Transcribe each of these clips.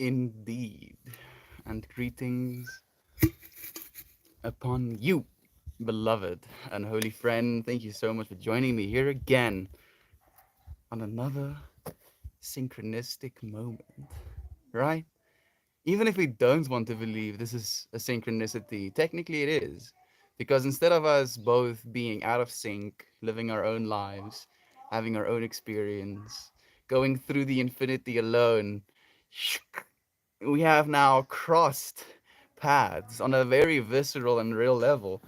Indeed. And greetings upon you, beloved and holy friend. Thank you so much for joining me here again on another synchronistic moment, right? Even if we don't want to believe this is a synchronicity, technically it is. Because instead of us both being out of sync, living our own lives, having our own experience, going through the infinity alone, we have now crossed paths on a very visceral and real level,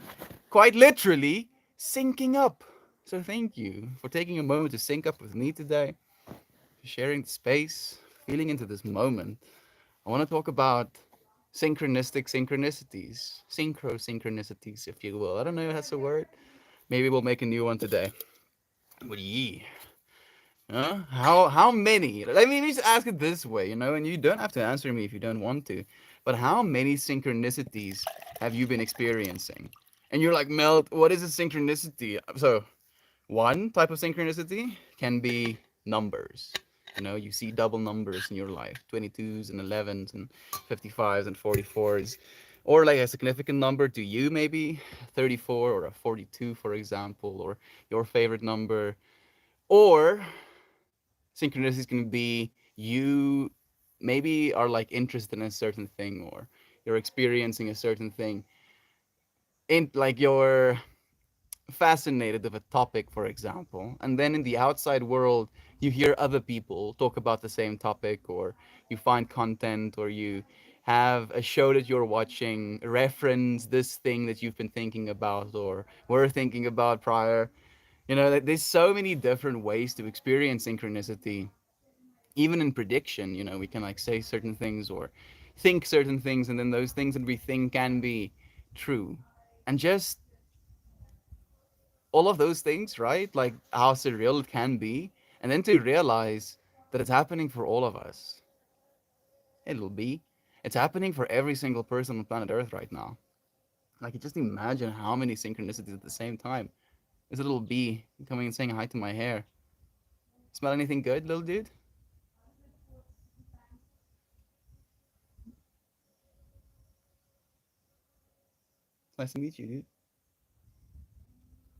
quite literally syncing up. So thank you for taking a moment to sync up with me today, for sharing the space, feeling into this moment. I want to talk about synchronicities, synchro-synchronicities, if you will. I don't know if that's a word. Maybe we'll make a new one today. But yeah, how many? Let me just ask it this way, and you don't have to answer me if you don't want to. But how many synchronicities have you been experiencing? And you're like, Melt, what is a synchronicity? So one type of synchronicity can be numbers. You see double numbers in your life, 22s and 11s and 55s and 44s. Or like a significant number to you, maybe 34 or a 42, for example, or your favorite number. Or synchronicities can be you maybe are like interested in a certain thing, or you're experiencing a certain thing in like you're fascinated with a topic, for example, and then in the outside world you hear other people talk about the same topic, or you find content, or you have a show that you're watching reference this thing that you've been thinking about or were thinking about prior. There's so many different ways to experience synchronicity. Even in prediction, we can like say certain things or think certain things, and then those things that we think can be true. And just all of those things, right? Like how surreal it can be. And then to realize that it's happening for all of us. It'll be. It's happening for every single person on planet Earth right now. Like, just imagine how many synchronicities at the same time. There's a little bee coming and saying hi to my hair. Smell anything good, little dude? It's nice to meet you, dude.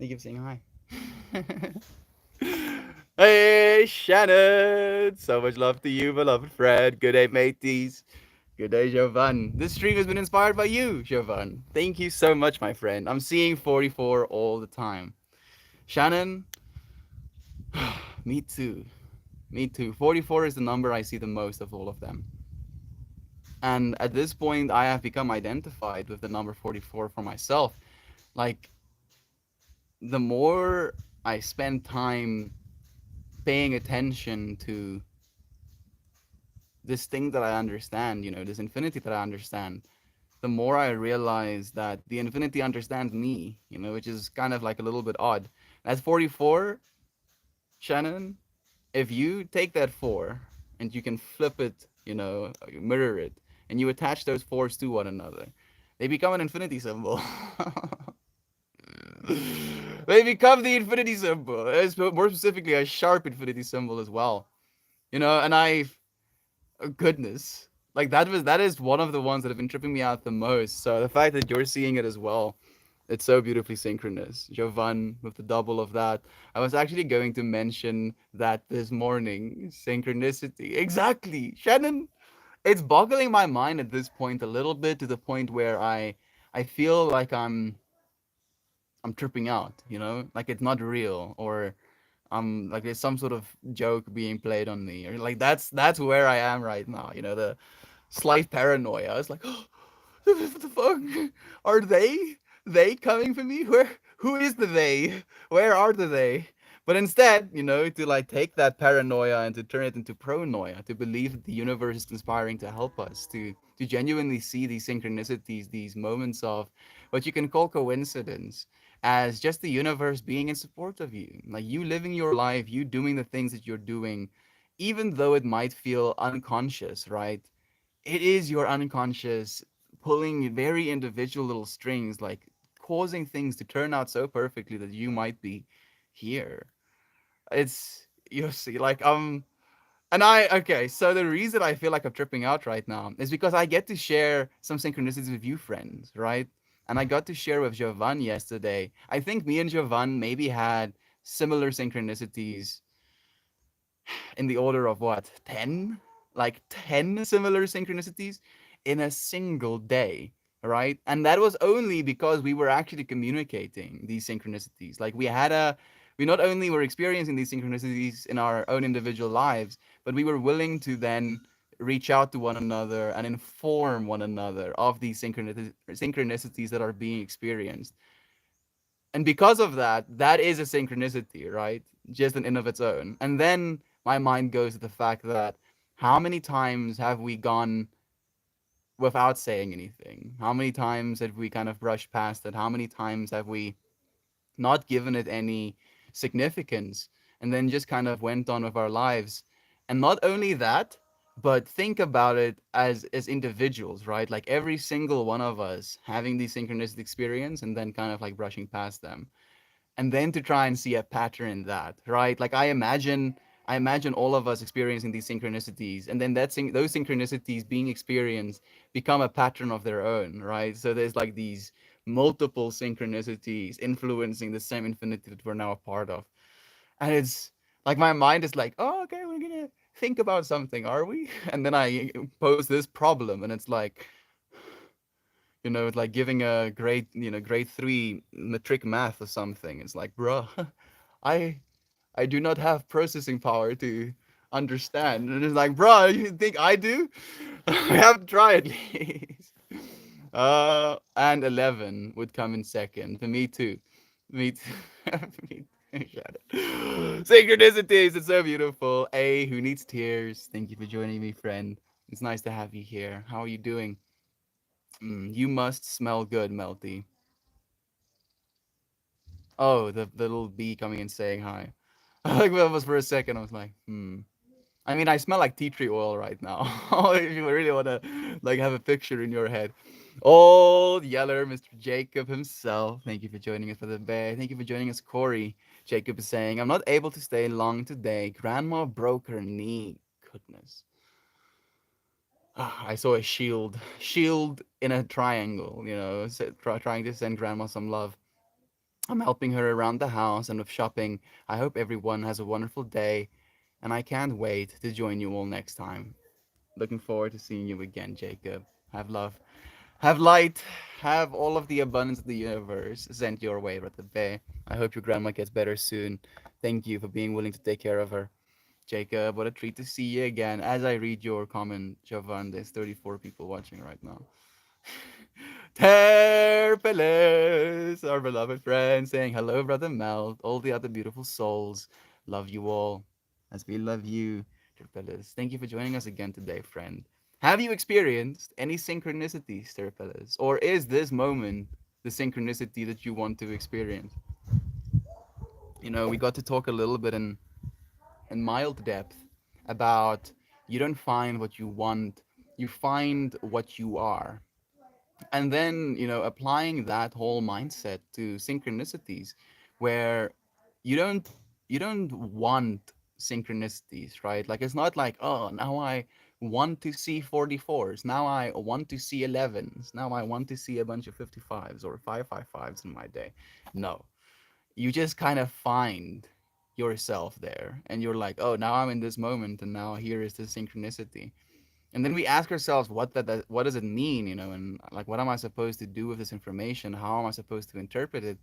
Thank you for saying hi. Hey, Shannon! So much love to you, beloved friend. Good day, mateys. Good day, Jovan. This stream has been inspired by you, Jovan. Thank you so much, my friend. I'm seeing 44 all the time. Shannon, me too. Me too. 44 is the number I see the most of all of them. And at this point, I have become identified with the number 44 for myself. Like, the more I spend time paying attention to this thing that I understand, this infinity that I understand, the more I realize that the infinity understands me, which is kind of like a little bit odd. At 44, Shannon, if you take that four and you can flip it, mirror it, and you attach those fours to one another, they become an infinity symbol. They become the infinity symbol. More specifically, a sharp infinity symbol as well. And goodness, like that is one of the ones that have been tripping me out the most. So the fact that you're seeing it as well, it's so beautifully synchronous. Jovan with the double of that. I was actually going to mention that this morning. Synchronicity. Exactly. Shannon, it's boggling my mind at this point a little bit, to the point where I feel like I'm tripping out, like it's not real, or like there's some sort of joke being played on me, or like that's where I am right now. The slight paranoia. It's like, what the fuck? Are they coming for me? Who is the they? Where are the they? But instead, to like take that paranoia and to turn it into pronoia, to believe that the universe is conspiring to help us, to genuinely see these synchronicities, these moments of what you can call coincidence, as just the universe being in support of you. Like you living your life, you doing the things that you're doing, even though it might feel unconscious, right? It is your unconscious pulling very individual little strings, like causing things to turn out so perfectly that you might be here. It's, you see, like, And I okay, so the reason I feel like I'm tripping out right now is because I get to share some synchronicities with you friends, right? And I got to share with Jovan yesterday. I think me and Jovan maybe had similar synchronicities in the order of what, 10? Like 10 similar synchronicities in a single day, right? And that was only because we were actually communicating these synchronicities. Like we not only were experiencing these synchronicities in our own individual lives, but we were willing to then reach out to one another and inform one another of these synchronicities that are being experienced. And because of that, that is a synchronicity, right? Just in of its own. And then my mind goes to the fact that how many times have we gone without saying anything? How many times have we kind of brushed past it? How many times have we not given it any significance and then just kind of went on with our lives? And not only that, but think about it as individuals, right? Like every single one of us having these synchronistic experience and then kind of like brushing past them, and then to try and see a pattern in that, right? Like I imagine all of us experiencing these synchronicities, and then those synchronicities being experienced become a pattern of their own, right? So there's like these multiple synchronicities influencing the same infinity that we're now a part of. And it's like my mind is like, oh, okay, we're gonna think about something, are we? And then I pose this problem, and it's like, it's like giving a grade 3 matric math or something. It's like, bruh, I I do not have processing power to understand. And it's like, bruh, you think I do? I have to try at least. And 11 would come in second. For me too. Me too. Me too. Shut it. Synchronicities, it's so beautiful. A, who needs tears? Thank you for joining me, friend. It's nice to have you here. How are you doing? You must smell good, Melty. Oh, the little bee coming and saying hi. Like that was for a second. I was like, hmm. I mean, I smell like tea tree oil right now. If you really want to like have a picture in your head. Old Yeller, Mr. Jacob himself. Thank you for joining us for the bear. Thank you for joining us, Corey. Jacob is saying, I'm not able to stay long today. Grandma broke her knee. Goodness. I saw a shield in a triangle, trying to send grandma some love. I'm helping her around the house and with shopping. I hope everyone has a wonderful day, and I can't wait to join you all next time. Looking forward to seeing you again, Jacob. Have love, have light, have all of the abundance of the universe sent your way, Brother Bay. I hope your grandma gets better soon. Thank you for being willing to take care of her. Jacob, what a treat to see you again. As I read your comment, Jovan, there's 34 people watching right now. Terpeles, our beloved friend, saying hello, brother Mel, all the other beautiful souls. Love you all, as we love you, Terpeles. Thank you for joining us again today, friend. Have you experienced any synchronicities, Terpeles? Or is this moment the synchronicity that you want to experience? We got to talk a little bit in mild depth about you don't find what you want, you find what you are. And then applying that whole mindset to synchronicities, where you don't you don't want synchronicities, right? Like it's not like, oh, now I want to see 44s, now I want to see 11s, now I want to see a bunch of 55s or 555s in my day. No, you just kind of find yourself there, and you're like, oh, now I'm in this moment, and now here is the synchronicity. And then we ask ourselves, what does it mean, and like, what am I supposed to do with this information? How am I supposed to interpret it?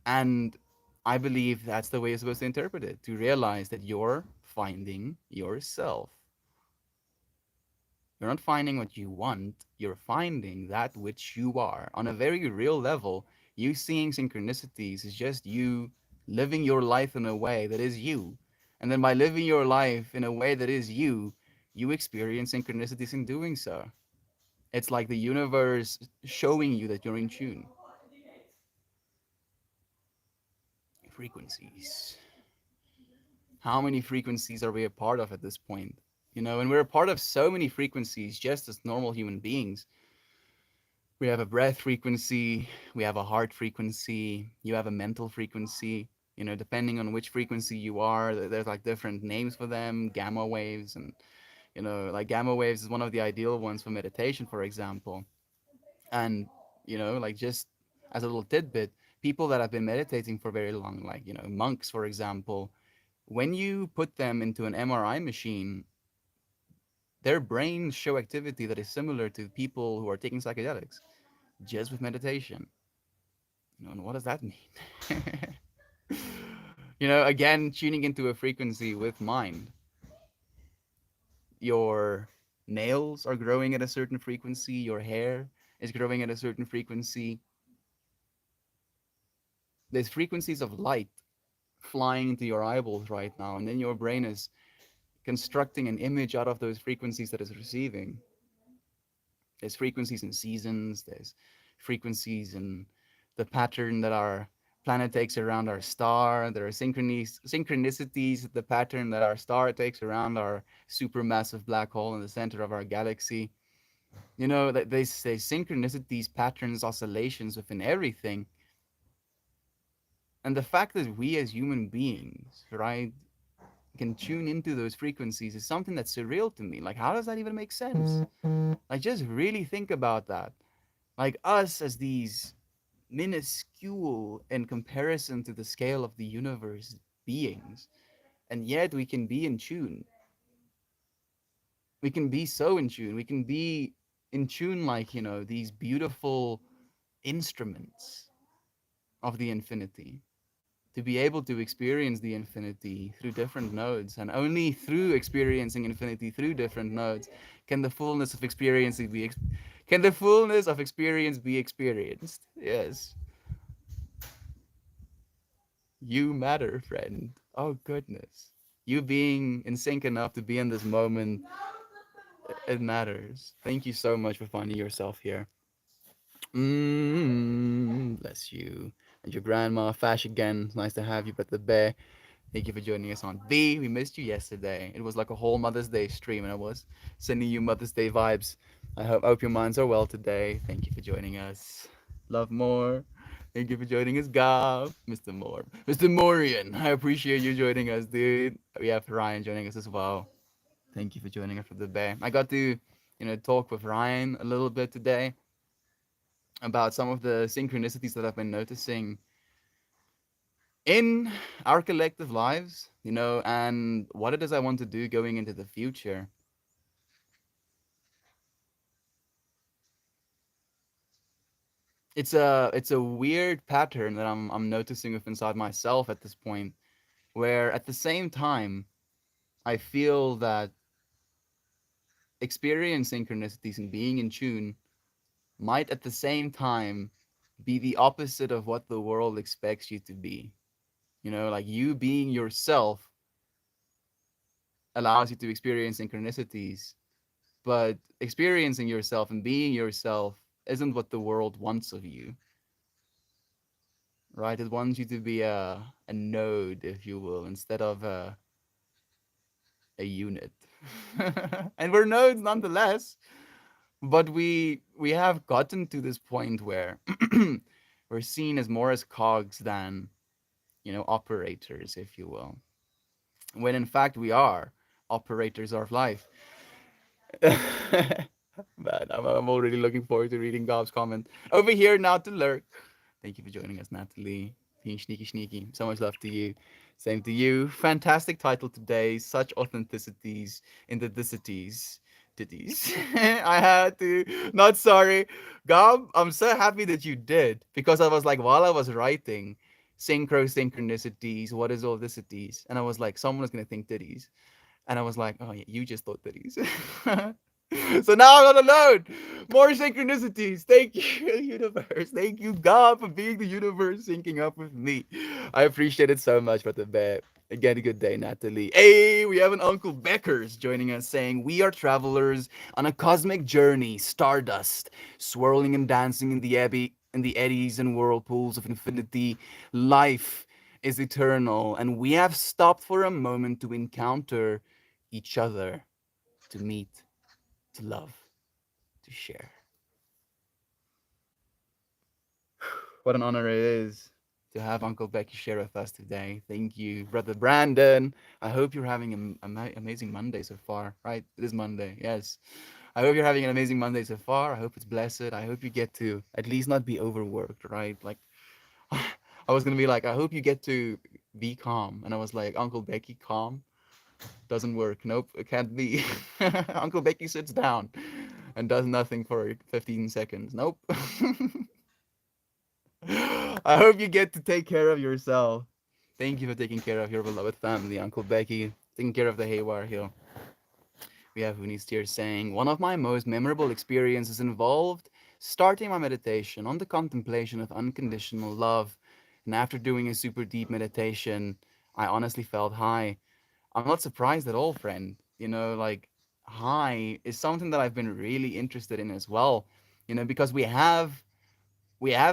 And I believe that's the way you're supposed to interpret it, to realize that you're finding yourself. You're not finding what you want, you're finding that which you are. On a very real level, you seeing synchronicities is just you living your life in a way that is you. And then by living your life in a way that is you, you experience synchronicities in doing so. It's like the universe showing you that you're in tune. Frequencies. How many frequencies are we a part of at this point? And we're a part of so many frequencies just as normal human beings. We have a breath frequency, we have a heart frequency, you have a mental frequency. Depending on which frequency you are, there's like different names for them, gamma waves, and like gamma waves is one of the ideal ones for meditation, for example. And like just as a little tidbit, people that have been meditating for very long, like monks, for example, when you put them into an MRI machine, their brains show activity that is similar to people who are taking psychedelics just with meditation. And what does that mean? Again, tuning into a frequency with mind. Your nails are growing at a certain frequency, your hair is growing at a certain frequency. There's frequencies of light flying into your eyeballs right now, and then your brain is constructing an image out of those frequencies that it's receiving. There's frequencies in seasons, there's frequencies in the pattern that our planet takes around our star. There are synchronicities, the pattern that our star takes around our supermassive black hole in the center of our galaxy. That they say synchronicities, patterns, oscillations within everything. And the fact that we as human beings, right, can tune into those frequencies is something that's surreal to me. Like, how does that even make sense? Like, just really think about that. Like, us as these minuscule in comparison to the scale of the universe beings, and yet we can be in tune. We can be so in tune. We can be in tune like, these beautiful instruments of the infinity. To be able to experience the infinity through different nodes, and only through experiencing infinity through different nodes can the fullness of can the fullness of experience be experienced. Yes, you matter, friend. Oh goodness, you being in sync enough to be in this moment, it matters. Thank you so much for finding yourself here. Bless you. And your grandma, Fash again. It's nice to have you, but the bear. Thank you for joining us on V. We missed you yesterday. It was like a whole Mother's Day stream, and I was sending you Mother's Day vibes. I hope your minds are well today. Thank you for joining us. Love more. Thank you for joining us, Gav. Mr. Moore. Mr. Morian. I appreciate you joining us, dude. We have Ryan joining us as well. Thank you for joining us for the day. I got to, talk with Ryan a little bit today about some of the synchronicities that I've been noticing in our collective lives, and what it is I want to do going into the future. It's a weird pattern that I'm noticing with inside myself at this point, where at the same time I feel that experiencing synchronicities and being in tune might at the same time be the opposite of what the world expects you to be. Like you being yourself allows you to experience synchronicities, but experiencing yourself and being yourself isn't what the world wants of you, right? It wants you to be a node, if you will, instead of a unit. And we're nodes nonetheless, but we have gotten to this point where we're seen as more as cogs than operators, if you will, when in fact we are operators of life. Man, I'm already looking forward to reading Gob's comment. Over here now to lurk. Thank you for joining us, Natalie. Being sneaky, sneaky. So much love to you. Same to you. Fantastic title today. Such authenticities in the dicities. Ditties. I had to. Not sorry. Gob, I'm so happy that you did. Because I was like, while I was writing, synchronicities, what is all dicities? And I was like, someone's going to think ditties. And I was like, oh, yeah, you just thought ditties. So now I'm not alone. More synchronicities. Thank you, universe. Thank you, God, for being the universe syncing up with me. I appreciate it so much, Brother Bear. Again, a good day, Natalie. Hey, we have an Uncle Beckers joining us saying, we are travelers on a cosmic journey, stardust, swirling and dancing in the eddies and whirlpools of infinity. Life is eternal, and we have stopped for a moment to encounter each other, to meet, to love, to share. What an honor it is to have Uncle Becky share with us today. Thank you, Brother Brandon. I hope you're having an amazing Monday so far, right? It is Monday, yes. I hope you're having an amazing Monday so far. I hope it's blessed. I hope you get to at least not be overworked, right? Like, I was gonna be like, I hope you get to be calm. And I was like, Uncle Becky, calm? Doesn't work. Nope, it can't be. Uncle Becky sits down and does nothing for 15 seconds. Nope. I hope you get to take care of yourself. Thank you for taking care of your beloved family, Uncle Becky. Taking care of the Haywire Hill. We have Uni's here saying, one of my most memorable experiences involved starting my meditation on the contemplation of unconditional love. And after doing a super deep meditation, I honestly felt high. I'm not surprised at all, friend. You know, like high is something that I've been really interested in as well. You know, because we have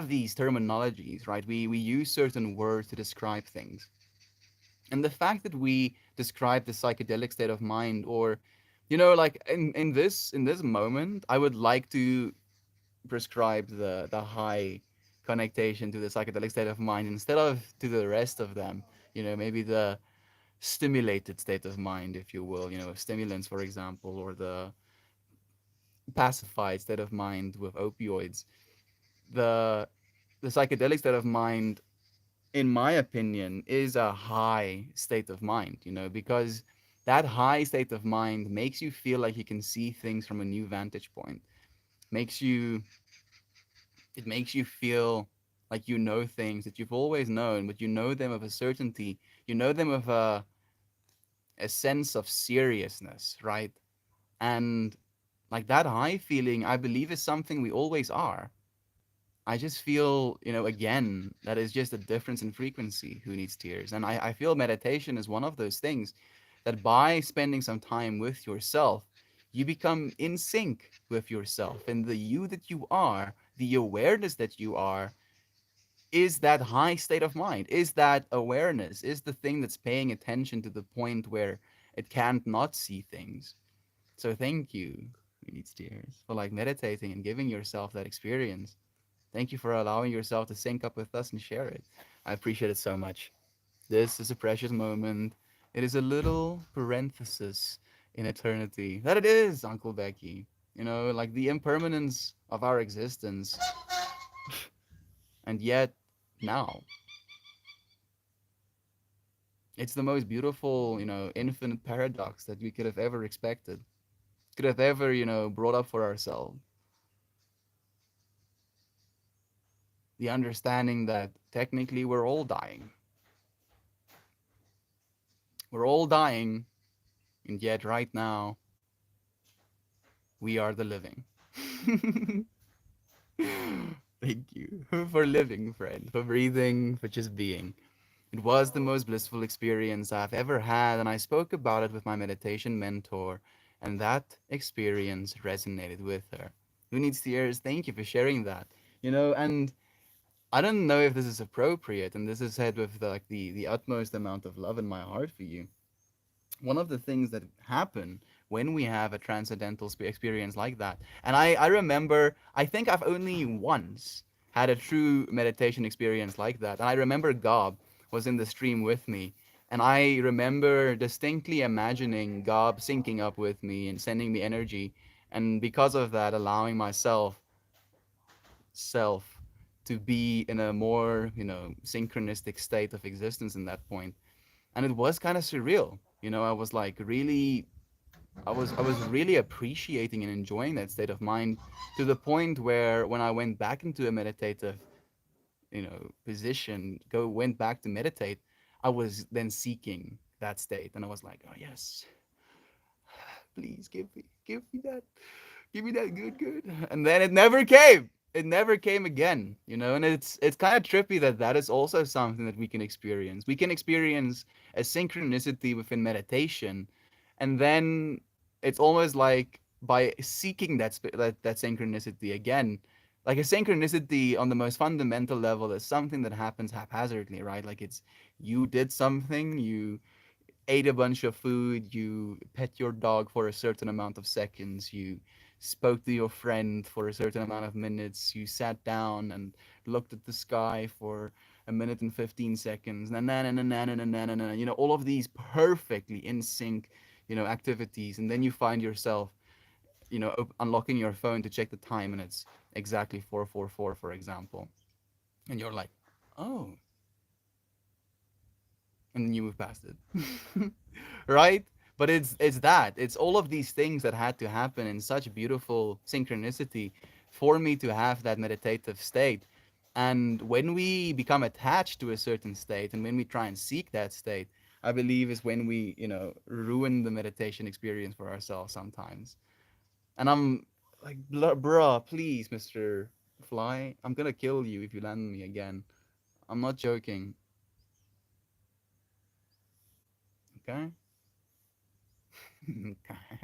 these terminologies, right? We use certain words to describe things. And the fact that we describe the psychedelic state of mind, or like in this moment, I would like to prescribe the high connotation to the psychedelic state of mind instead of to the rest of them. Maybe the stimulated state of mind, if you will, stimulants, for example, or the pacified state of mind with opioids. The the psychedelic state of mind, in my opinion, is a high state of mind, because that high state of mind makes you feel like you can see things from a new vantage point. Makes you it makes you feel like you know things that you've always known, but you know them of a certainty. You know them of a sense of seriousness, right? And like that high feeling, I believe, is something we always are. I just feel, again, that is just a difference in frequency who needs tears. And I feel meditation is one of those things that by spending some time with yourself, you become in sync with yourself. And the you that you are, the awareness that you are, is that high state of mind, is that awareness, is the thing that's paying attention to the point where it can't not see things. So thank you, who needs tears, for like meditating and giving yourself that experience. Thank you for allowing yourself to sync up with us and share it. I appreciate it so much. This is a precious moment. It is a little parenthesis in eternity. That it is, Uncle Becky. Like the impermanence of our existence. And yet, now, it's the most beautiful, infinite paradox that we could have ever expected, could have ever, brought up for ourselves. The understanding that technically we're all dying. We're all dying, and yet right now, we are the living. Thank you for living, friend, for breathing, for just being. It was the most blissful experience I've ever had, and I spoke about it with my meditation mentor, and that experience resonated with her. Who needs tears? Thank you for sharing that. And I don't know if this is appropriate, and this is said with the utmost amount of love in my heart for you. One of the things that happen when we have a transcendental experience like that, and I remember, I think I've only once had a true meditation experience like that, and I remember Gob was in the stream with me, and I remember distinctly imagining Gob syncing up with me and sending me energy, and because of that, allowing myself self to be in a more synchronistic state of existence in that point. And it was kind of surreal. I was like really, I was really appreciating and enjoying that state of mind, to the point where when I went back into a meditative position, go went back to meditate, I was then seeking that state, and I was like, oh yes, please give me that, give me that good. And then it never came. It never came again, and it's kind of trippy that that is also something that we can experience. We can experience a synchronicity within meditation, and then it's almost like by seeking that synchronicity again, like a synchronicity on the most fundamental level is something that happens haphazardly, right? Like it's, you did something, you ate a bunch of food, you pet your dog for a certain amount of seconds, you spoke to your friend for a certain amount of minutes, you sat down and looked at the sky for a minute and 15 seconds, you know, all of these perfectly in sync, you know, activities, and then you find yourself, you know, unlocking your phone to check the time, and it's exactly 4:44, for example, and you're like, oh, and then you move past it. Right? But it's that. It's all of these things that had to happen in such beautiful synchronicity for me to have that meditative state. And when we become attached to a certain state and when we try and seek that state, I believe is when we, you know, ruin the meditation experience for ourselves sometimes. And I'm like, bruh, please, Mr. Fly, I'm gonna kill you if you land on me again. I'm not joking. Okay? Okay.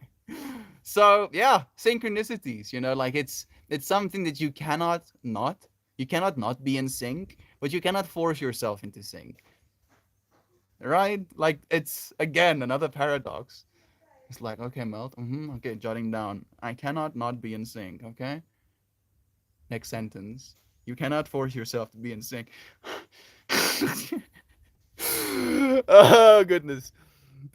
So yeah, synchronicities, you know, like it's something that you cannot not be in sync, but you cannot force yourself into sync. Right? Like it's again another paradox. It's like, okay, Melt, okay, jotting down. I cannot not be in sync, okay? Next sentence. You cannot force yourself to be in sync. Oh goodness.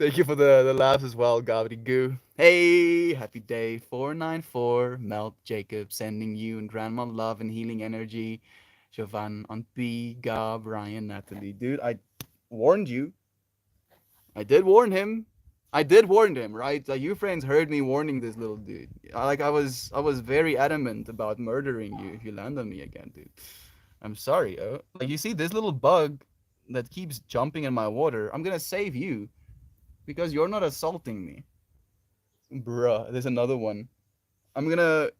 Thank you for the laughs as well, Gravity Goo. Hey, happy day 494. Melt Jacob sending you and Grandma love and healing energy. Jovan on P, Gab, Ryan, Natalie. Dude, I warned you. I did warn him. I did warn him, right? Like you friends heard me warning this little dude. I was very adamant about murdering you if you land on me again, dude. I'm sorry, oh. Like you see this little bug that keeps jumping in my water. I'm gonna save you because you're not assaulting me. Bruh, there's another one. I'm gonna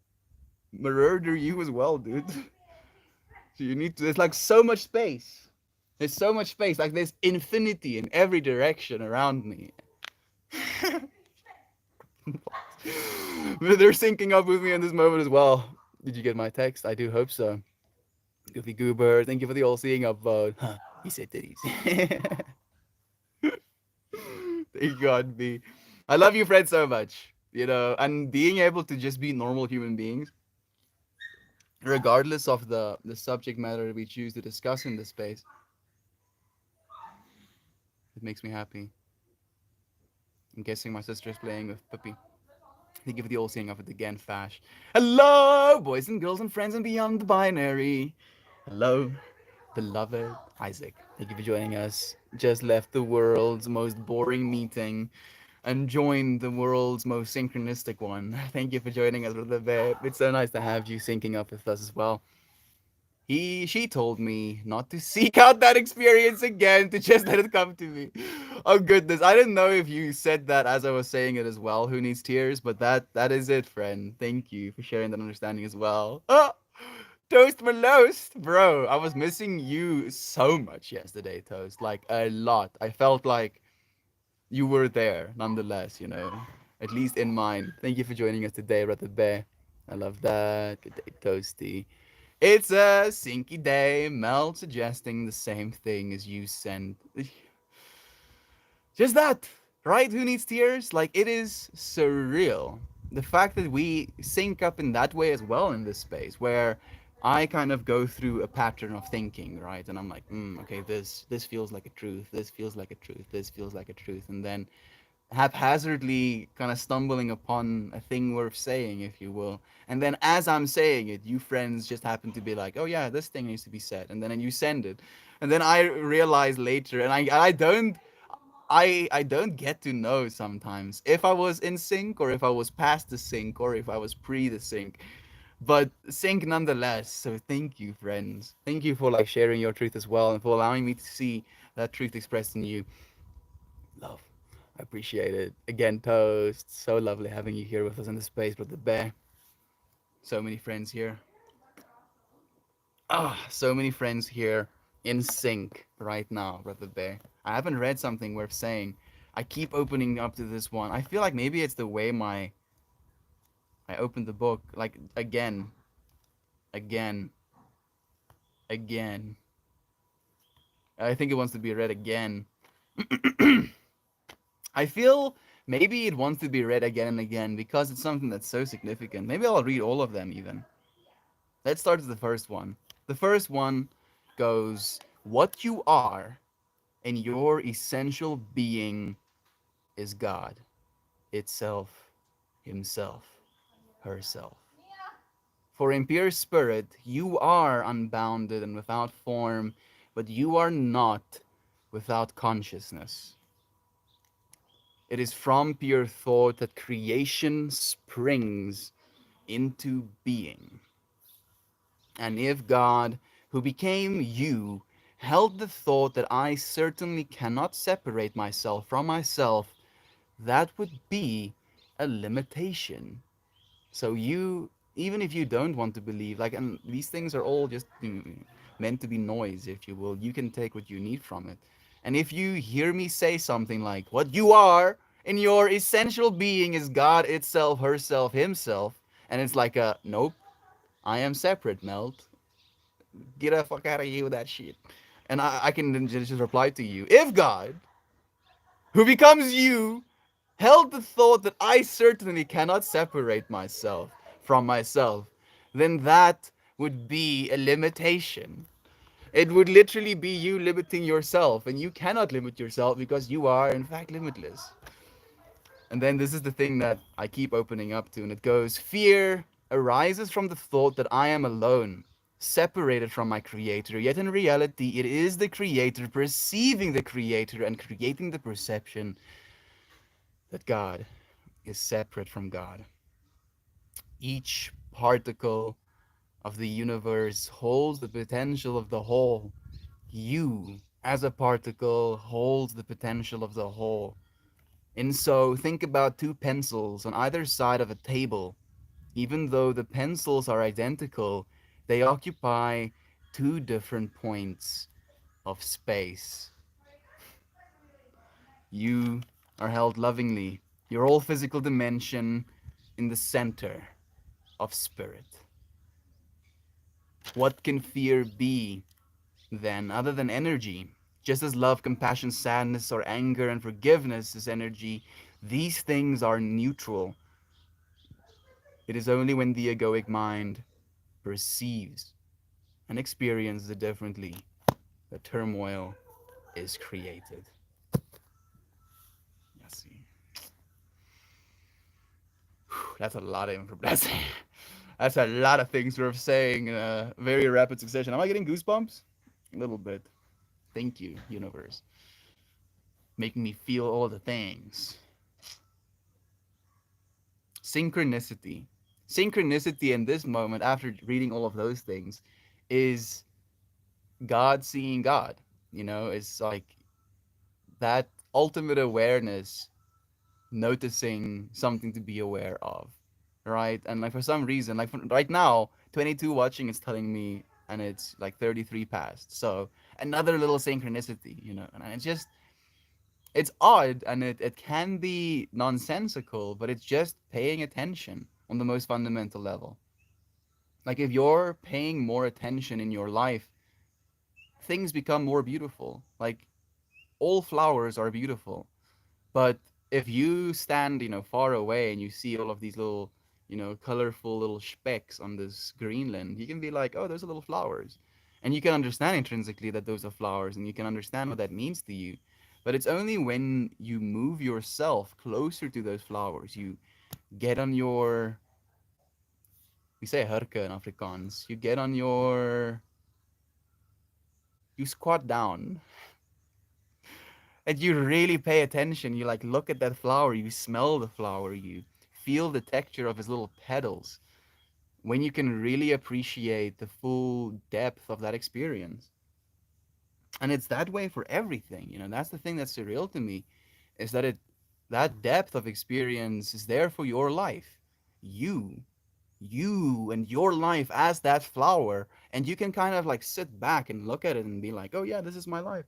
murder you as well, dude. So you need to. There's like so much space. There's so much space. Like there's infinity in every direction around me. They're syncing up with me in this moment as well. Did you get my text? I do hope so. Goofy Goober, thank you for the all-seeing upvote. Huh, he said titties. Thank God, B. I love you, Fred, so much. You know, and being able to just be normal human beings, regardless of the subject matter we choose to discuss in this space, it makes me happy. I'm guessing my sister's playing with Puppy. They give the old saying of it again, Fash. Hello, boys and girls and friends and beyond the binary. Hello, beloved Isaac. Thank you for joining us. Just left the world's most boring meeting and joined the world's most synchronistic one. Thank you for joining us, little babe. It's so nice to have you syncing up with us as well. She told me not to seek out that experience again, to just let it come to me. Oh goodness, I didn't know if you said that as I was saying it as well. Who needs tears? But that is it, friend. Thank you for sharing that understanding as well. Oh, Toast Malost, bro. I was missing you so much yesterday, Toast. Like a lot. I felt like you were there, nonetheless. You know, at least in mind. Thank you for joining us today, Brother Bear. I love that. Good day, Toasty. It's a sinky day. Mel suggesting the same thing as you sent. Just that, right? Who needs tears? Like, it is surreal. The fact that we sync up in that way as well in this space, where I kind of go through a pattern of thinking, right? And I'm like, okay, this feels like a truth. This feels like a truth. This feels like a truth. And then haphazardly kind of stumbling upon a thing worth saying, if you will. And then as I'm saying it, you friends just happen to be like, oh yeah, this thing needs to be said. And then you send it. And then I realize later, and I don't get to know sometimes if I was in sync or if I was past the sync or if I was pre the sync. But sync nonetheless. So thank you, friends. Thank you for like sharing your truth as well and for allowing me to see that truth expressed in you. Love. I appreciate it. Again, Toast. So lovely having you here with us in the space, Brother Bear. So many friends here. So many friends here in sync right now, Brother Bear. I haven't read something worth saying. I keep opening up to this one. I feel like maybe it's the way I opened the book. Like again, again, again. I think it wants to be read again. I feel maybe it wants to be read again and again because it's something that's so significant. Maybe I'll read all of them even. Let's start with the first one. The first one goes, What you are and your essential being is God itself, Himself, herself. For in pure spirit, you are unbounded and without form, but you are not without consciousness. It is from pure thought that creation springs into being. And if God, who became you, held the thought that I certainly cannot separate myself from myself, that would be a limitation. So you, even if you don't want to believe, like, and these things are all just meant to be noise, if you will. You can take what you need from it. And if you hear me say something like, what you are in your essential being is God itself, herself, himself, and it's like a, nope, I am separate, Melt. Get the fuck out of here with that shit. And I can then just reply to you, if God, who becomes you, held the thought that I certainly cannot separate myself from myself, then that would be a limitation. It would literally be you limiting yourself, and you cannot limit yourself because you are, in fact, limitless. And then this is the thing that I keep opening up to, and it goes, fear arises from the thought that I am alone, separated from my creator, yet in reality, it is the creator perceiving the creator and creating the perception that God is separate from God. Each particle of the universe holds the potential of the whole. You, as a particle, holds the potential of the whole. And so think about two pencils on either side of a table. Even though the pencils are identical, they occupy two different points of space. You are held lovingly, your whole physical dimension in the center of spirit. What can fear be then, other than energy? Just as love, compassion, sadness, or anger and forgiveness is energy, these things are neutral. It is only when the egoic mind perceives and experiences it differently that turmoil is created. Let's see. That's a lot of information. That's a lot of things we're saying in a very rapid succession. Am I getting goosebumps? A little bit. Thank you, universe. Making me feel all the things. Synchronicity. Synchronicity in this moment, after reading all of those things, is God seeing God. You know, it's like that ultimate awareness, noticing something to be aware of, right? And like for some reason, like right now, 22 watching is telling me, and it's like 33 past. So another little synchronicity, you know, and it's just, it's odd and it can be nonsensical, but it's just paying attention on the most fundamental level. Like if you're paying more attention in your life, things become more beautiful. Like all flowers are beautiful. But if you stand, you know, far away and you see all of these little, you know, colorful little specks on this Greenland, you can be like, oh, those are little flowers. And you can understand intrinsically that those are flowers and you can understand what that means to you. But it's only when you move yourself closer to those flowers, you get on your, we say hurke in Afrikaans, you get on your, you squat down and you really pay attention. You like look at that flower, you smell the flower, you feel the texture of its little petals. When you can really appreciate the full depth of that experience. And it's that way for everything, you know. That's the thing that's surreal to me, is that it, that depth of experience is there for your life. You you and your life as that flower, and you can kind of like sit back and look at it and be like, oh yeah, this is my life,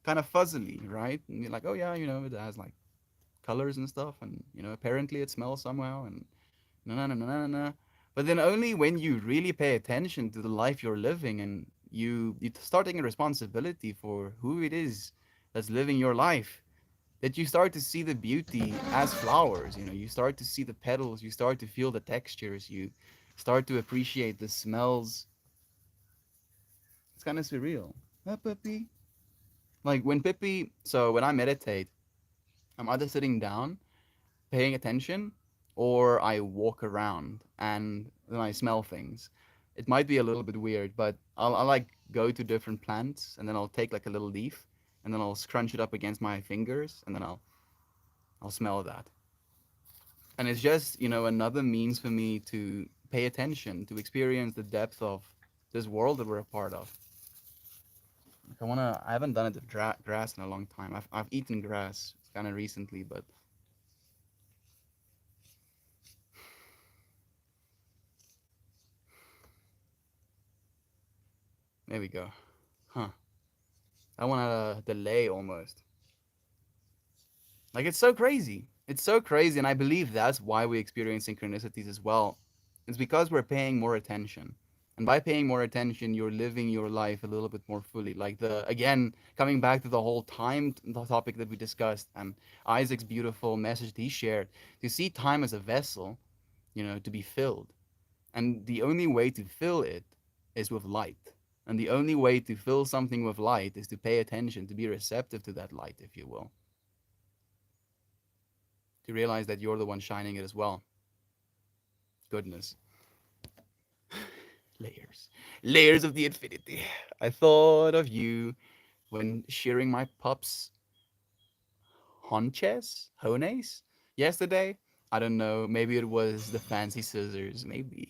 kind of fuzzily, right? And you're like, oh yeah, you know, it has like colors and stuff, and you know, apparently it smells somehow, and no, no, no, no, no, no. But then only when you really pay attention to the life you're living, and you start taking responsibility for who it is that's living your life, that you start to see the beauty as flowers. You know, you start to see the petals, you start to feel the textures, you start to appreciate the smells. It's kind of surreal. Pippi. Like when Pippi, so when I meditate, I'm either sitting down, paying attention, or I walk around and then I smell things. It might be a little bit weird, but I'll like go to different plants and then I'll take like a little leaf and then I'll scrunch it up against my fingers and then I'll smell that. And it's just, another means for me to pay attention, to experience the depth of this world that we're a part of. Like I haven't done it with grass in a long time. I've eaten grass kind of recently, but there we go. Huh. I want a delay almost. Like it's so crazy. It's so crazy, and I believe that's why we experience synchronicities as well. It's because we're paying more attention. And by paying more attention, you're living your life a little bit more fully. Like the again, coming back to the whole time the topic that we discussed and Isaac's beautiful message that he shared, to see time as a vessel, to be filled. And the only way to fill it is with light. And the only way to fill something with light is to pay attention, to be receptive to that light, if you will, to realize that you're the one shining it as well. Goodness. Layers. Layers of the infinity. I thought of you when shearing my pups' hones yesterday. I don't know. Maybe it was the fancy scissors. Maybe.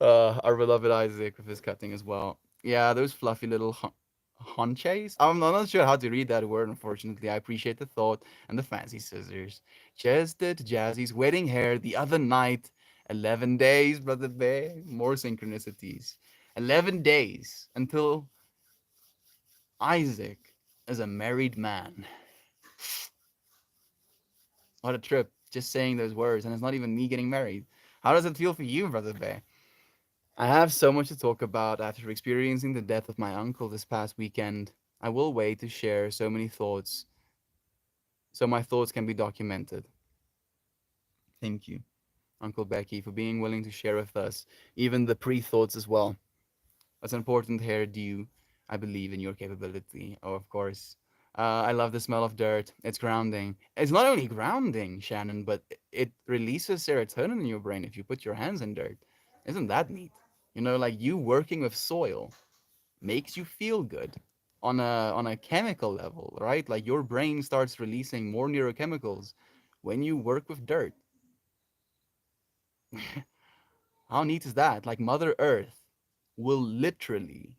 Our beloved Isaac with his cutting as well. Yeah, those fluffy little honches. I'm not sure how to read that word, unfortunately. I appreciate the thought and the fancy scissors. Just did Jazzy's wedding hair the other night. 11 days, Brother Bear. More synchronicities. 11 days until Isaac is a married man. What a trip. Just saying those words, and it's not even me getting married. How does it feel for you, Brother Bear? I have so much to talk about after experiencing the death of my uncle this past weekend. I will wait to share so many thoughts so my thoughts can be documented. Thank you, Uncle Becky, for being willing to share with us even the pre thoughts as well. That's important here, due, I believe, in your capability. Oh, of course. I love the smell of dirt. It's grounding. It's not only grounding, Shannon, but it releases serotonin in your brain if you put your hands in dirt. Isn't that neat? Like you working with soil makes you feel good on a chemical level, right? Like your brain starts releasing more neurochemicals when you work with dirt. How neat is that? Like Mother Earth will literally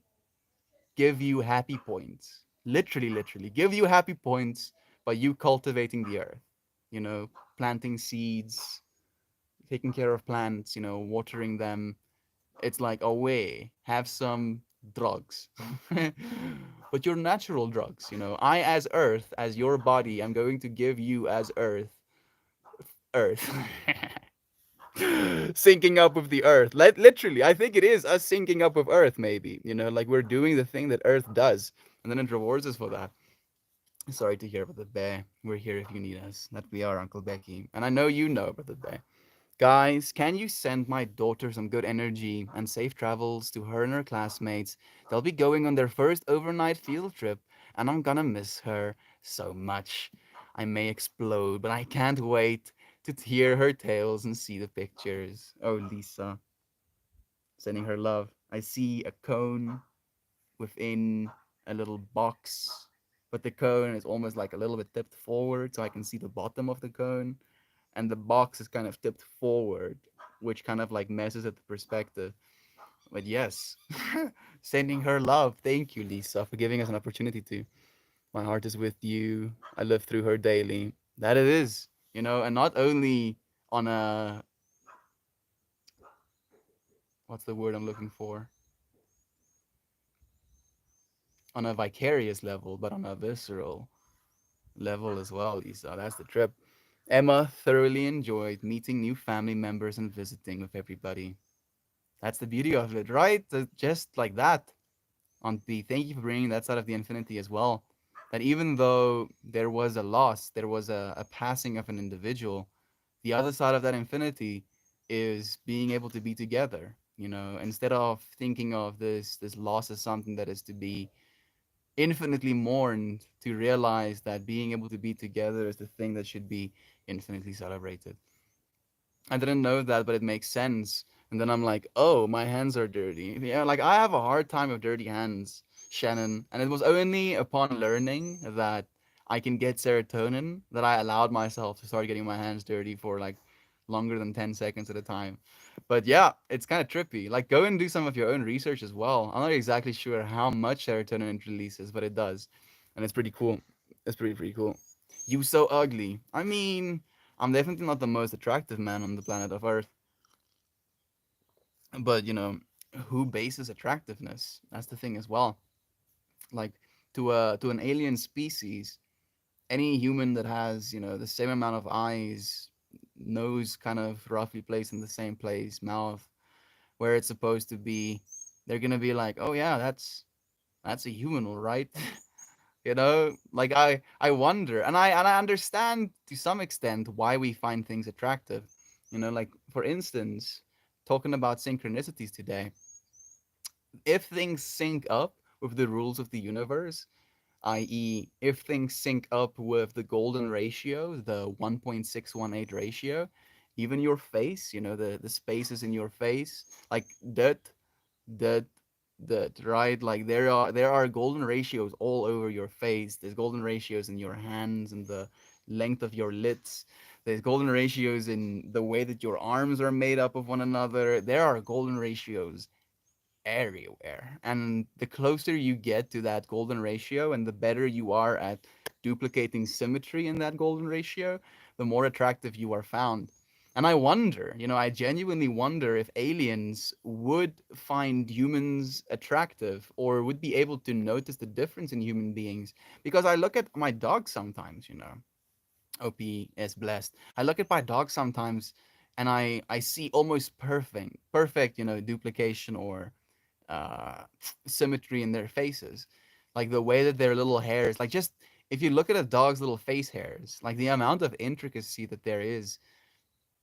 give you happy points. Literally give you happy points by you cultivating the earth. You know, planting seeds, taking care of plants, watering them. It's like, oh, wait, have some drugs. But your natural drugs, I, as earth, as your body, I'm going to give you as earth. Syncing up with the earth. Literally, I think it is us syncing up with earth, maybe. Like we're doing the thing that earth does, and then it rewards us for that. Sorry to hear about the bear. We're here if you need us. That we are, Uncle Becky. And I know you know about the bear. Guys, can you send my daughter some good energy and safe travels to her and her classmates? They'll be going on their first overnight field trip, and I'm gonna miss her so much. I may explode, but I can't wait to hear her tales and see the pictures. Oh, Lisa, sending her love. I see a cone within a little box, but the cone is almost like a little bit tipped forward, so I can see the bottom of the cone, and the box is kind of tipped forward, which kind of like messes at the perspective. But yes, sending her love. Thank you, Lisa, for giving us an opportunity to. My heart is with you. I live through her daily. That it is, and not only on a, what's the word I'm looking for? On a vicarious level, but on a visceral level as well, Lisa. That's the trip. Emma thoroughly enjoyed meeting new family members and visiting with everybody. That's the beauty of it, right? Just like that. On B, thank you for bringing that side of the infinity as well. That even though there was a loss, there was a passing of an individual, the other side of that infinity is being able to be together. You know, instead of thinking of this loss as something that is to be infinitely mourned, to realize that being able to be together is the thing that should be infinitely celebrated. I didn't know that, but it makes sense. And then I'm like, oh, my hands are dirty. Yeah, like I have a hard time with dirty hands, Shannon. And it was only upon learning that I can get serotonin that I allowed myself to start getting my hands dirty for like longer than 10 seconds at a time. But yeah, it's kind of trippy. Like, go and do some of your own research as well. I'm not exactly sure how much serotonin it releases, but it does. And it's pretty cool. It's pretty cool. You so ugly. I mean, I'm definitely not the most attractive man on the planet of Earth, but who bases attractiveness? That's the thing as well. Like, to an alien species, any human that has the same amount of eyes, nose kind of roughly placed in the same place, mouth where it's supposed to be, they're gonna be like, oh yeah, that's a human, all right. Like I wonder, and I understand to some extent why we find things attractive. Like, for instance, talking about synchronicities today, if things sync up with the rules of the universe, i.e., if things sync up with the golden ratio, the 1.618 ratio, even your face, the spaces in your face, like that right, like there are golden ratios all over your face. There's golden ratios in your hands and the length of your lids. There's golden ratios in the way that your arms are made up of one another. There are golden ratios everywhere. And the closer you get to that golden ratio and the better you are at duplicating symmetry in that golden ratio, the more attractive you are found. And I genuinely wonder if aliens would find humans attractive or would be able to notice the difference in human beings. Because I look at my dog sometimes, OP is blessed. I look at my dog sometimes and I see almost perfect, duplication or uh, symmetry in their faces, like the way that their little hairs, like just if you look at a dog's little face hairs, like the amount of intricacy that there is,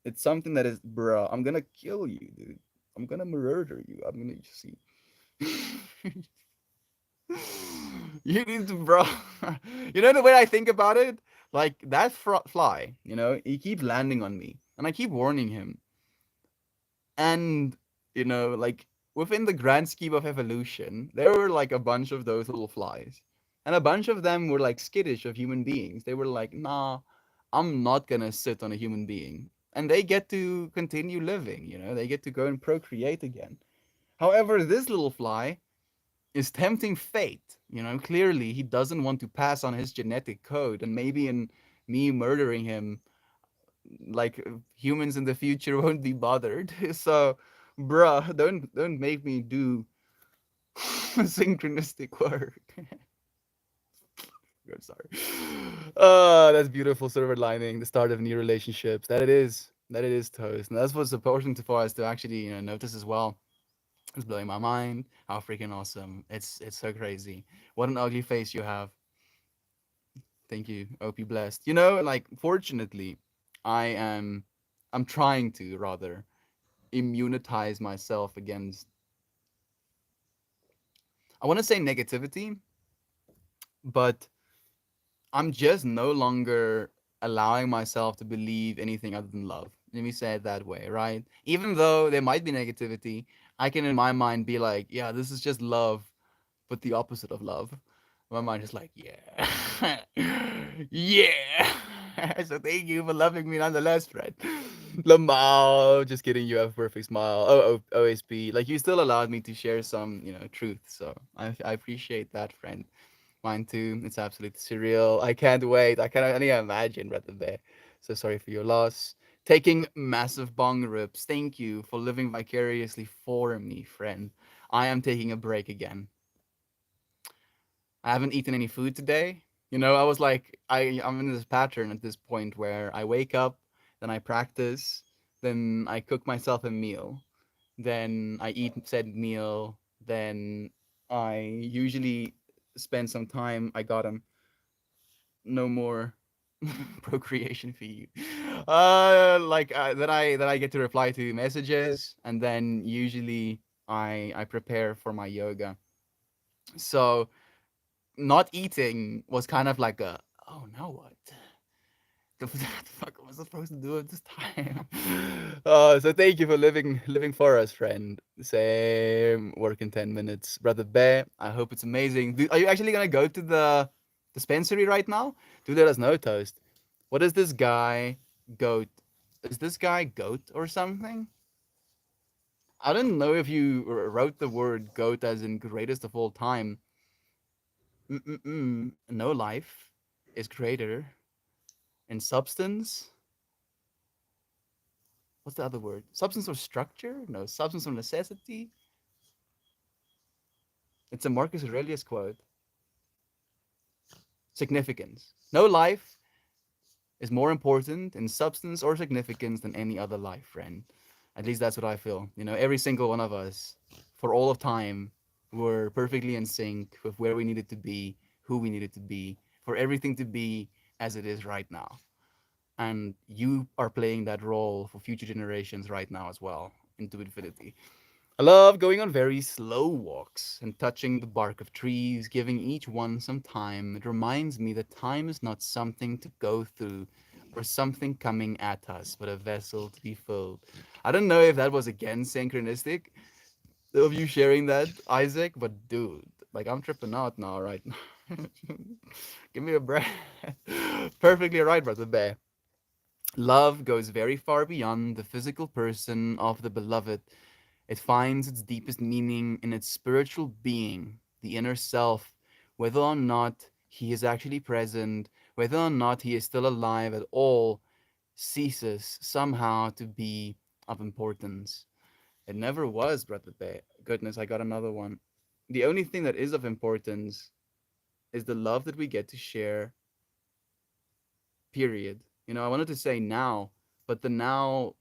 it's something that is, bro. I'm gonna kill you, dude. I'm gonna murder you. I'm gonna see. You need to, bro. The way I think about it, like that fly. He keeps landing on me, and I keep warning him, and like within the grand scheme of evolution there were like a bunch of those little flies, and a bunch of them were like skittish of human beings. They were like, nah, I'm not gonna sit on a human being, and they get to continue living. They get to go and procreate again. However, this little fly is tempting fate. Clearly he doesn't want to pass on his genetic code, and maybe in me murdering him, like humans in the future won't be bothered. So, bruh, don't make me do synchronistic work. Good, sorry. That's beautiful silver lining, the start of new relationships. That it is toast, and that's what's important for us to actually notice as well. It's blowing my mind. How freaking awesome! It's so crazy. What an ugly face you have. Thank you. OP blessed. Like, fortunately, I am. I'm trying to rather immunize myself against, I want to say negativity, but I'm just no longer allowing myself to believe anything other than love. Let me say it that way, right? Even though there might be negativity, I can in my mind be like, yeah, this is just love, but the opposite of love. My mind is like, yeah, yeah. So thank you for loving me nonetheless, friend. Lamau, just kidding. You have a perfect smile. OSP. Like, you still allowed me to share some, truth. So I appreciate that, friend. Mine too. It's absolutely surreal. I can't wait. I can't even imagine Brother Bear. So sorry for your loss. Taking massive bong rips. Thank you for living vicariously for me, friend. I am taking a break again. I haven't eaten any food today. I was like, I'm in this pattern at this point where I wake up, then I practice, then I cook myself a meal, then I eat said meal, then I usually spend some time. I got him. No more procreation for you. that I get to reply to messages, and then usually I prepare for my yoga. So not eating was kind of like a, oh, now what? The fuck was I supposed to do at this time? So thank you for living for us, friend. Same. Work in 10 minutes, brother Bear. I hope it's amazing. Are you actually gonna go to the dispensary right now? Do let us know, Toast. What is this guy goat? Is this guy goat or something? I don't know if you wrote the word goat as in greatest of all time. Mm-mm-mm. No life is greater in substance. What's the other word? Substance or structure? No, substance or necessity. It's a Marcus Aurelius quote. Significance. No life is more important in substance or significance than any other life, friend. At least that's what I feel. Every single one of us, for all of time, were perfectly in sync with where we needed to be, who we needed to be, for everything to be as it is right now. And you are playing that role for future generations right now as well, into infinity. I love going on very slow walks and touching the bark of trees, giving each one some time. It reminds me that time is not something to go through or something coming at us, but a vessel to be filled. I don't know if that was again synchronistic of you sharing that, Isaac, but dude, like I'm tripping out now, right now. Give me a breath. Perfectly right, brother Bear. Love goes very far beyond the physical person of the beloved. It finds its deepest meaning in its spiritual being, the inner self, whether or not he is actually present, whether or not he is still alive at all, ceases somehow to be of importance. It never was, Brother Bay. Goodness, I got another one. The only thing that is of importance is the love that we get to share, period. I wanted to say now, but the now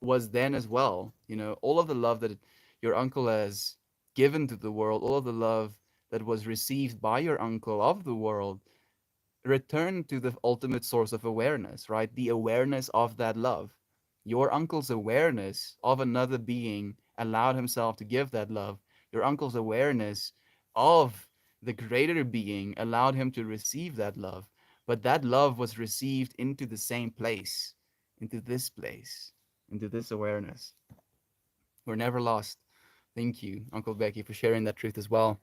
was then as well. All of the love that your uncle has given to the world, all of the love that was received by your uncle of the world, return to the ultimate source of awareness, right? The awareness of that love. Your uncle's awareness of another being allowed himself to give that love. Your uncle's awareness of the greater being allowed him to receive that love. But that love was received into the same place, into this awareness. We're never lost. Thank you, Uncle Becky, for sharing that truth as well.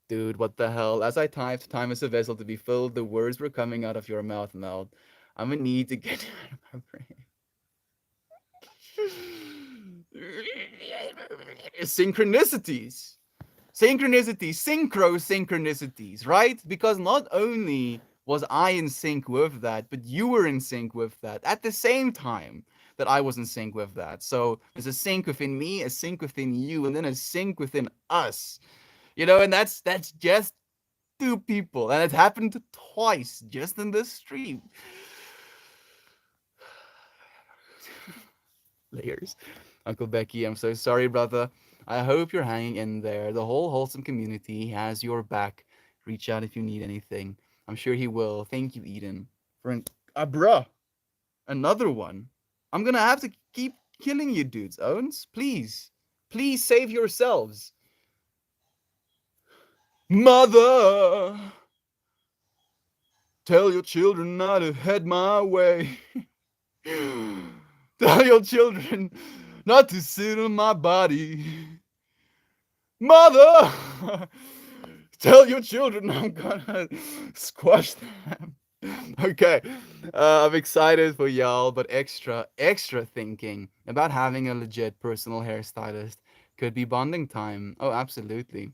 Dude, what the hell? As I typed, time is a vessel to be filled, the words were coming out of your mouth, Mel. I'm gonna need to get out of my brain. Synchronicities. Synchro-synchronicities, right? Because not only was I in sync with that, but you were in sync with that at the same time that I was in sync with that. So there's a sync within me, a sync within you, and then a sync within us. And that's just two people, and it happened twice just in this stream. Layers. Uncle Becky, I'm so sorry, brother. I hope you're hanging in there. The whole wholesome community has your back. Reach out if you need anything. I'm sure he will. Thank you, Eden. For bruh, another one. I'm gonna have to keep killing you dudes, Owens. Please. Please save yourselves. Mother, tell your children not to head my way. Tell your children not to sit on my body. Mother, tell your children I'm gonna squash them. Okay, I'm excited for y'all, but extra thinking about having a legit personal hairstylist could be bonding time. Oh, absolutely.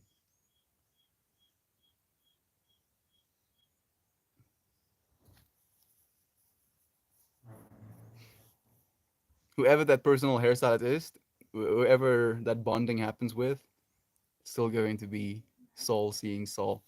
Whoever that personal hairstylist is, whoever that bonding happens with, still going to be soul seeing soul.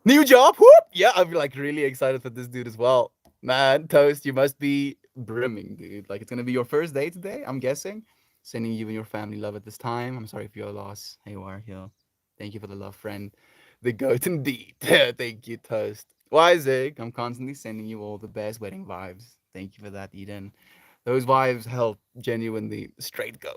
New job, whoop! Yeah, I'm like really excited for this dude as well. Man, Toast, you must be brimming, dude. Like it's gonna be your first day today, I'm guessing. Sending you and your family love at this time. I'm sorry for your loss. Hey, War, yo. Thank you for the love, friend. The goat indeed. Thank you, Toast. Isaac, I'm constantly sending you all the best wedding vibes. Thank you for that, Eden. Those vibes help genuinely straight go.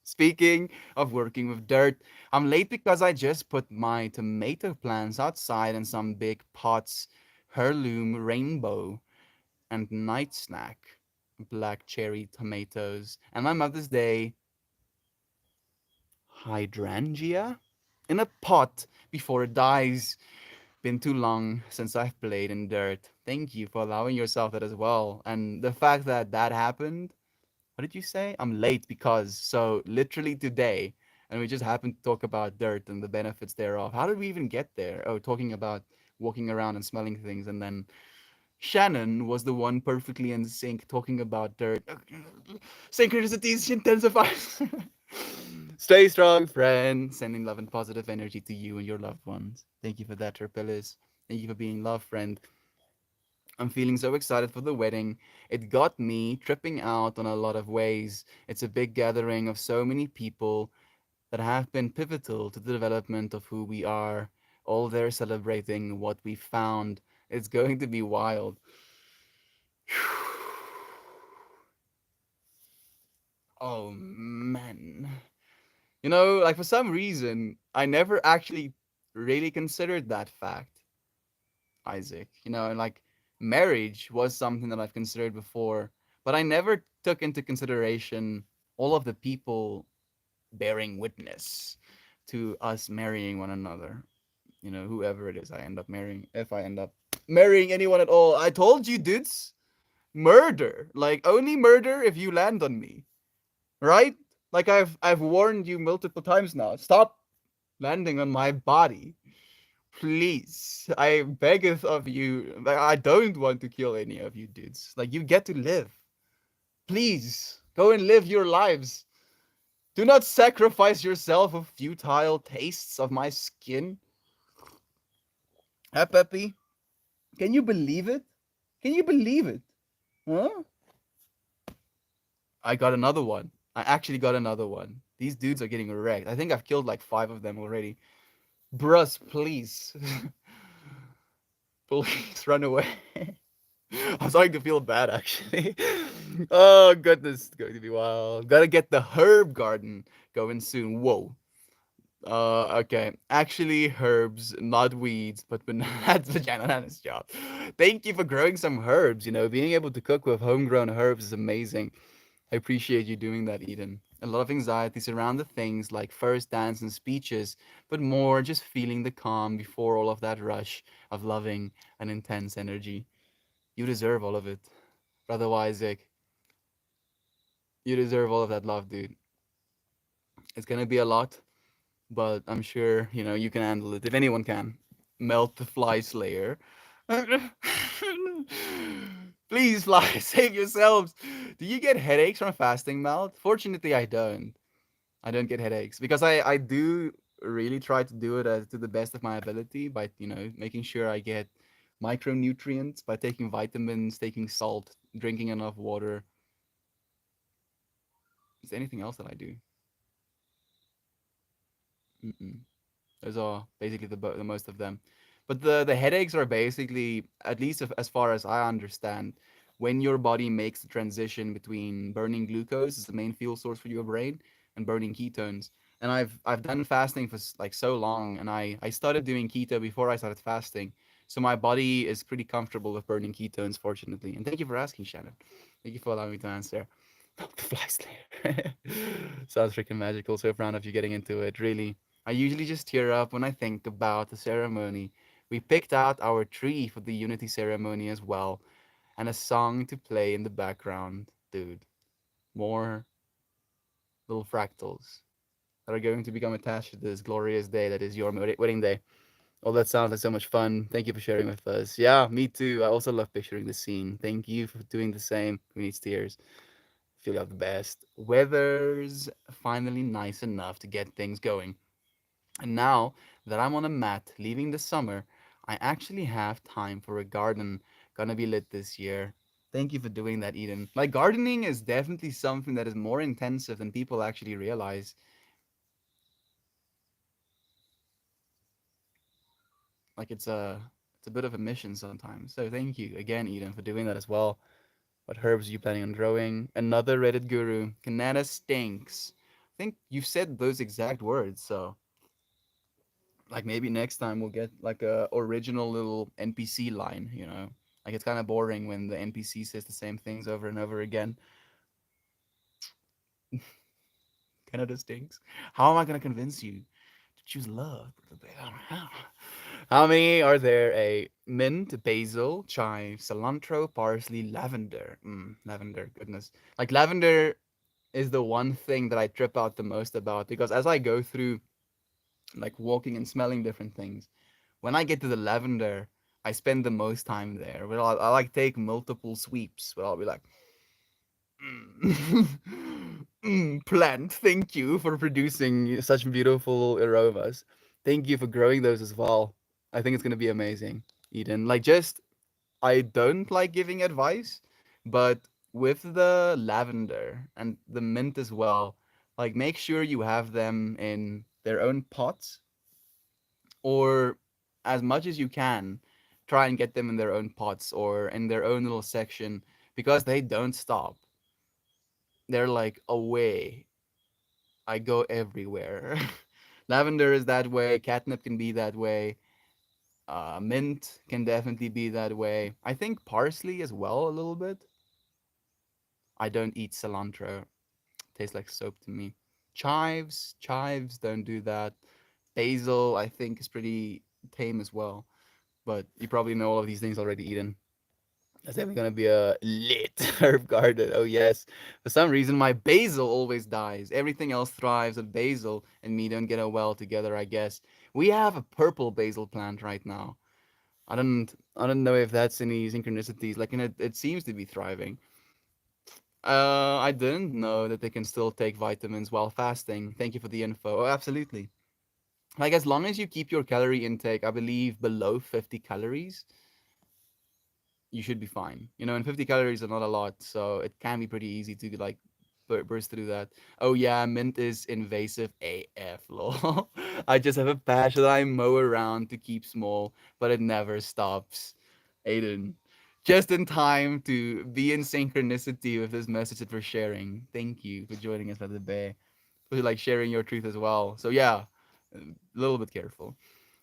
Speaking of working with dirt, I'm late because I just put my tomato plants outside in some big pots, heirloom rainbow and night snack, black cherry tomatoes, and my Mother's Day hydrangea in a pot before it dies. Been too long since I've played in dirt. Thank you for allowing yourself that as well. And the fact that that happened, what did you say? I'm late because, so literally today, and we just happened to talk about dirt and the benefits thereof. How did we even get there? Oh, talking about walking around and smelling things, and then Shannon was the one perfectly in sync talking about dirt. Synchronicities intensifies. Stay strong, friend. Sending love and positive energy to you and your loved ones. Thank you for that, Terpillis. Thank you for being love, friend. I'm feeling so excited for the wedding. It got me tripping out on a lot of ways. It's a big gathering of so many people that have been pivotal to the development of who we are. All there celebrating what we found. It's going to be wild. Oh man. Like for some reason, I never actually really considered that fact, Isaac. And like marriage was something that I've considered before, but I never took into consideration all of the people bearing witness to us marrying one another. Whoever it is I end up marrying, if I end up marrying anyone at all. I told you, dudes, murder. Like only murder if you land on me. Right? Like I've warned you multiple times now. Stop landing on my body. Please. I beggeth of you. Like, I don't want to kill any of you dudes. Like you get to live. Please. Go and live your lives. Do not sacrifice yourself for futile tastes of my skin. Huh, Peppy? Can you believe it? Can you believe it? Huh? I got another one. I actually got another one. These dudes are getting wrecked. I think I've killed like 5 of them already. Bruss, please. Please run away. I'm starting to feel bad actually. Oh goodness, it's going to be wild. Gotta get the herb garden going soon. Whoa. Okay. Actually, herbs, not weeds, but that's Vagina's job. Thank you for growing some herbs. Being able to cook with homegrown herbs is amazing. I appreciate you doing that, Eden. A lot of anxiety surround the things like first dance and speeches, but more just feeling the calm before all of that rush of loving and intense energy. You deserve all of it. Brother Isaac, you deserve all of that love, dude. It's gonna be a lot, but I'm sure, you can handle it. If anyone can. Melt the fly slayer. Please, fly, save yourselves. Do you get headaches from fasting, Melt? Fortunately, I don't. I don't get headaches because I do really try to do it to the best of my ability by making sure I get micronutrients by taking vitamins, taking salt, drinking enough water. Is there anything else that I do? Mm-mm. Those are basically the most of them. But the headaches are basically, at least as far as I understand, when your body makes the transition between burning glucose as the main fuel source for your brain and burning ketones. And I've done fasting for like so long, and I started doing keto before I started fasting. So my body is pretty comfortable with burning ketones, fortunately. And thank you for asking, Shannon. Thank you for allowing me to answer. The fly slayer. Sounds freaking magical. So proud of you getting into it. Really. I usually just tear up when I think about the ceremony. We picked out our tree for the unity ceremony as well, and a song to play in the background. Dude, more little fractals that are going to become attached to this glorious day that is your wedding day. Oh, that sounds like so much fun. Thank you for sharing with us. Yeah, me too. I also love picturing the scene. Thank you for doing the same. Who needs tears? Feel like the best. Weather's finally nice enough to get things going. And now that I'm on a mat leaving the summer, I actually have time for a garden gonna be lit this year. Thank you for doing that, Eden. Like gardening is definitely something that is more intensive than people actually realize. Like it's a It's a bit of a mission sometimes. So thank you again, Eden, for doing that as well. What herbs are you planning on growing? Another Reddit guru. Canada stinks. I think you've said those exact words, so like maybe next time we'll get like a original little NPC line, you know? Like it's kind of boring when the NPC says the same things over and over again. Canada stinks. How am I gonna convince you to choose love? How many are there? A mint, basil, chive, cilantro, parsley, lavender. Lavender, goodness. Like lavender is the one thing that I trip out the most about because as I go through like walking and smelling different things, when I get to the lavender, I spend the most time there. But I like take multiple sweeps. But I'll be like, plant, thank you for producing such beautiful aromas. Thank you for growing those as well. I think it's gonna be amazing, Eden. Like just I don't like giving advice, but with the lavender and the mint as well, like make sure you have them in their own pots or as much as you can, try and get them in their own pots or in their own little section because they don't stop. They're like away. I go everywhere. Lavender is that way. Catnip can be that way. Mint can definitely be that way. I think parsley as well a little bit. I don't eat cilantro. Tastes like soap to me. Chives don't do that. Basil, I think, is pretty tame as well. But you probably know all of these things already, Eden. That's definitely gonna be a lit herb garden. Oh yes. For some reason, my basil always dies. Everything else thrives, but basil and me don't get a well together. I guess we have a purple basil plant right now. I don't know if that's any synchronicities. Like, and it seems to be thriving. I didn't know that they can still take vitamins while fasting. Thank you for the info. Oh, absolutely. Like as long as you keep your calorie intake, I believe below 50 calories, you should be fine. You know, and 50 calories are not a lot, so it can be pretty easy to like burst through that. Oh yeah, mint is invasive AF, lol. I just have a patch that I mow around to keep small, but it never stops. Aiden, just in time to be in synchronicity with this message that we're sharing. Thank you for joining us at the bay, for like sharing your truth as well. So yeah, a little bit careful.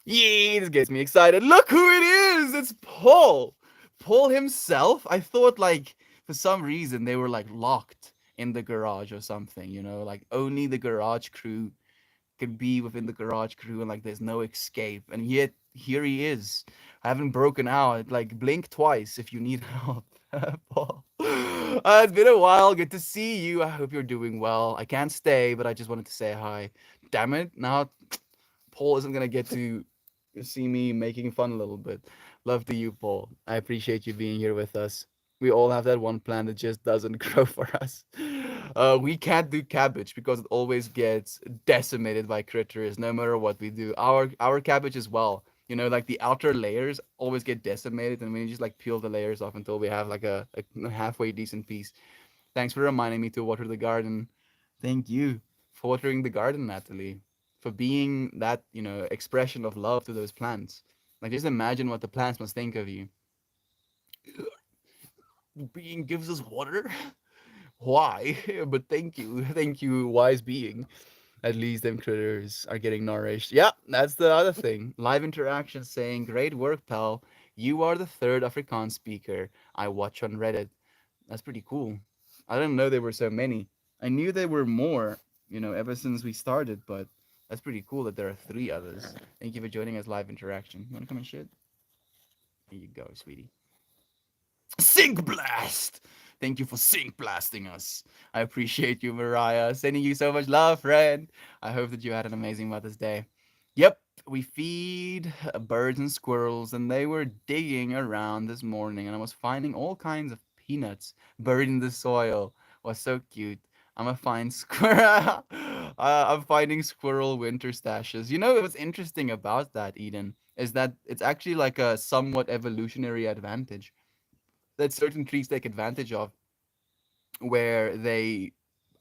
Yee, this gets me excited. Look who it is! It's Paul! Paul himself? I thought, like, for some reason they were, like, locked in the garage or something, you know? Like, only the garage crew could be within the garage crew and, like, there's no escape. And yet, here he is. I haven't broken out. Like, blink twice if you need help. Paul. It's been a while. Good to see you. I hope you're doing well. I can't stay, but I just wanted to say hi. Damn it. Now Paul isn't gonna get to see me making fun a little bit. Love to you, Paul. I appreciate you being here with us. We all have that one plant that just doesn't grow for us. We can't do cabbage because it always gets decimated by critters, no matter what we do. Our cabbage as well. You know, like the outer layers always get decimated, and we just like peel the layers off until we have like a halfway decent piece. Thanks for reminding me to water the garden. Thank you for watering the garden, Natalie, for being that, you know, expression of love to those plants. Like, just imagine what the plants must think of you. Being gives us water? Why? But thank you. Thank you, wise being. At least them critters are getting nourished. Yeah, that's the other thing. Live interaction saying, great work, pal. You are the third Afrikaans speaker I watch on Reddit. That's pretty cool. I didn't know there were so many. I knew there were more, you know, ever since we started, but that's pretty cool that there are three others. Thank you for joining us live interaction. You wanna come and shit? Here you go, sweetie. Sync Blast! Thank you for sync blasting us. I appreciate you, Mariah. Sending you so much love, friend. I hope that you had an amazing Mother's Day. Yep, we feed birds and squirrels, and they were digging around this morning, and I was finding all kinds of peanuts buried in the soil. Was so cute. I'm a fine squirrel. I'm finding squirrel winter stashes. You know what's interesting about that, Eden, is that it's actually like a somewhat evolutionary advantage that certain trees take advantage of, where they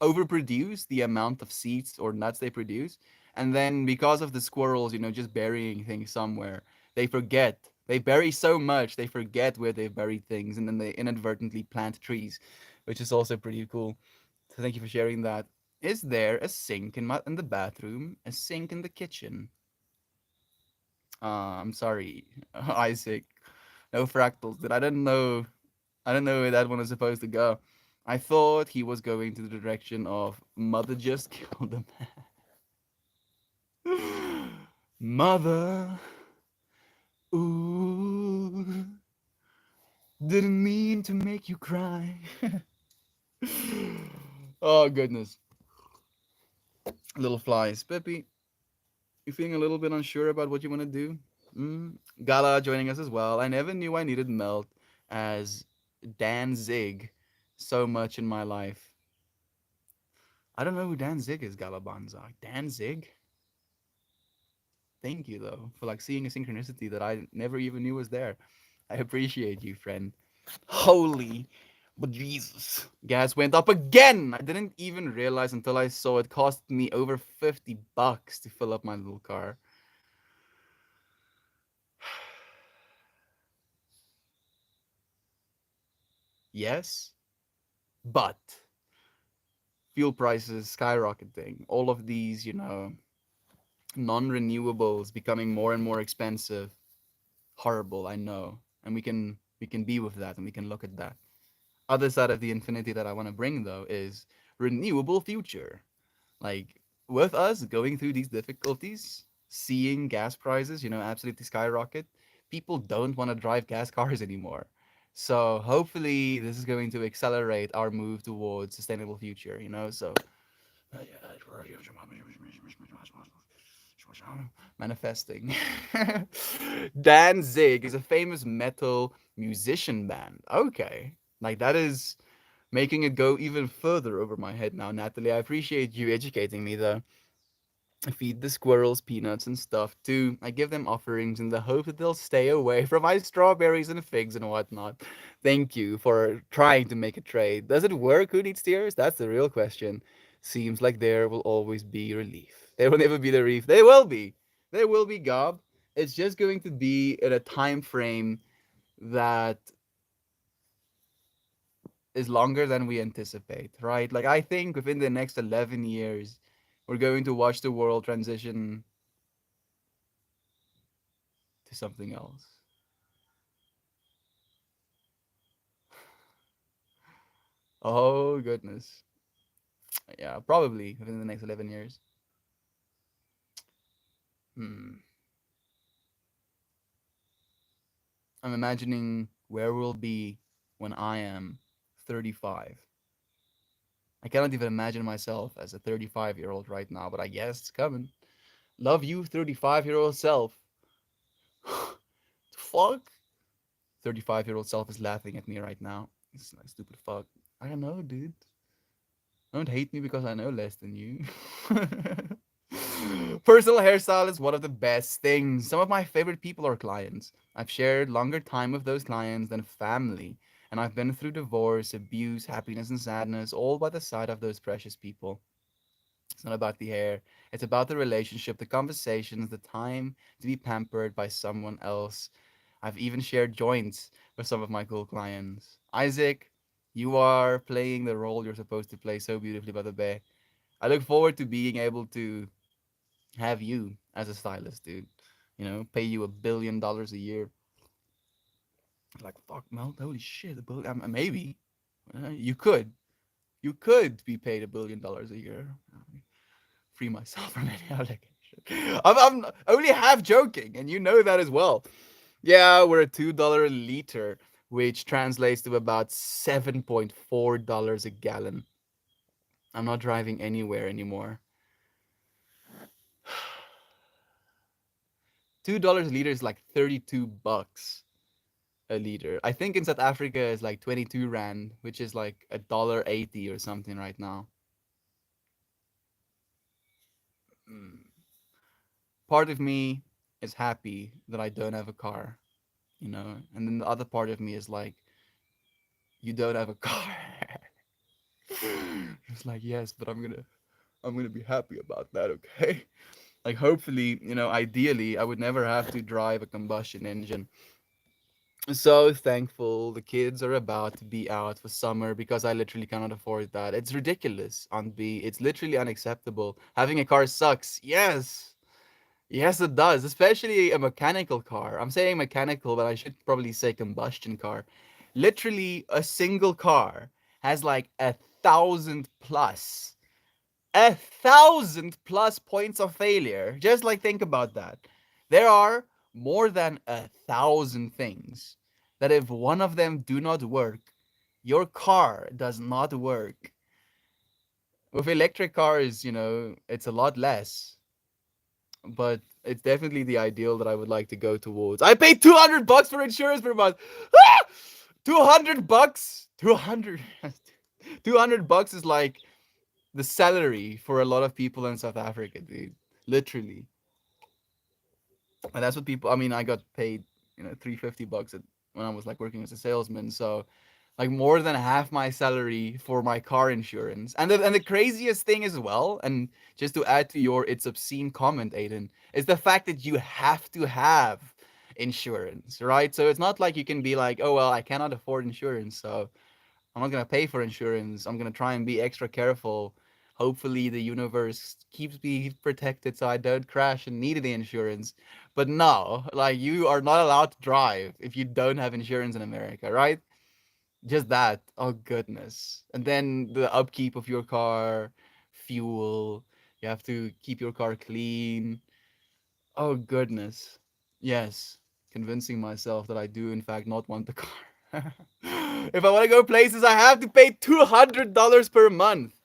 overproduce the amount of seeds or nuts they produce, and then because of the squirrels, you know, just burying things somewhere, they forget They bury so much they forget where they've buried things, and then they inadvertently plant trees, which is also pretty cool. So thank you for sharing that. Is there a sink in the bathroom? A sink in the kitchen? I'm sorry, Isaac. No fractals. That I didn't know. I didn't know where that one was supposed to go. I thought he was going to the direction of mother just killed a man. Mother, ooh, didn't mean to make you cry. Oh goodness, little flies. Peppy, you feeling a little bit unsure about what you want to do? Mm. Gala joining us as well. I never knew I needed melt as Dan Zig so much in my life. I don't know who Dan Zig is, Gala Banza. Dan Zig? Thank you though for like seeing a synchronicity that I never even knew was there. I appreciate you, friend. Holy but Jesus. Gas went up again. I didn't even realize until I saw it cost me over $50 to fill up my little car. Yes, but fuel prices skyrocketing. All of these, non-renewables becoming more and more expensive. Horrible, I know. And we can be with that and we can look at that. Other side of the infinity that I want to bring though is renewable future. Like with us going through these difficulties, seeing gas prices, absolutely skyrocket, people don't want to drive gas cars anymore. So hopefully this is going to accelerate our move towards sustainable future. So manifesting. Danzig is a famous metal musician band. Okay. Like that is making it go even further over my head now, Natalie. I appreciate you educating me though. I feed the squirrels peanuts and stuff too. I give them offerings in the hope that they'll stay away from my strawberries and figs and whatnot. Thank you for trying to make a trade. Does it work? Who needs tears? That's the real question. Seems like there will always be relief. There will never be the reef. There will be. There will be gob. It's just going to be in a time frame that is longer than we anticipate, right? Like I think within the next 11 years, we're going to watch the world transition to something else. Oh goodness. Yeah, probably within the next 11 years. Hmm. I'm imagining where we'll be when I am 35. I cannot even imagine myself as a 35-year-old right now, but I guess it's coming. Love you, 35-year-old self. Fuck? 35-year-old self is laughing at me right now. It's like stupid fuck. I don't know, dude. Don't hate me because I know less than you. Personal hairstyle is one of the best things. Some of my favorite people are clients. I've shared longer time with those clients than family. And I've been through divorce, abuse, happiness, and sadness, all by the side of those precious people. It's not about the hair. It's about the relationship, the conversations, the time to be pampered by someone else. I've even shared joints with some of my cool clients. Isaac, you are playing the role you're supposed to play so beautifully by the bay. I look forward to being able to have you as a stylist, dude. Pay you $1 billion a year. Like, fuck, Mel, holy shit, maybe. You could. You could be paid $1 billion a year. Free myself from any obligation. I'm only half joking, and you know that as well. Yeah, we're at $2 a liter, which translates to about $7.4 a gallon. I'm not driving anywhere anymore. $2 a liter is like 32 bucks a liter. I think in South Africa it's like 22 rand, which is like $1.80 or something right now. Mm. Part of me is happy that I don't have a car, and then the other part of me is like, you don't have a car. It's like, yes, but I'm gonna be happy about that, okay? Like hopefully, ideally, I would never have to drive a combustion engine. So thankful the kids are about to be out for summer because I literally cannot afford that. It's ridiculous on B. It's literally unacceptable. Having a car sucks. Yes. Yes, it does, especially a mechanical car. I'm saying mechanical, but I should probably say combustion car. Literally, a single car has like 1,000 plus, 1,000 plus points of failure. Just like think about that. There are more than 1,000 things that if one of them do not work, your car does not work. With electric cars, it's a lot less, but it's definitely the ideal that I would like to go towards. I paid $200 for insurance per month. Ah! $200. 200. $200 is like the salary for a lot of people in South Africa, dude. Literally. And that's what people. I mean, I got paid, $350 when I was like working as a salesman. So, like more than half my salary for my car insurance. And the craziest thing as well, and just to add to your it's obscene comment, Aiden, is the fact that you have to have insurance, right? So it's not like you can be like, oh well, I cannot afford insurance, so I'm not gonna pay for insurance. I'm gonna try and be extra careful. Hopefully, the universe keeps me protected so I don't crash and need the insurance. But no, like you are not allowed to drive if you don't have insurance in America, right? Just that. Oh goodness. And then the upkeep of your car, fuel. You have to keep your car clean. Oh goodness. Yes. Convincing myself that I do in fact not want the car. If I want to go places, I have to pay $200 per month.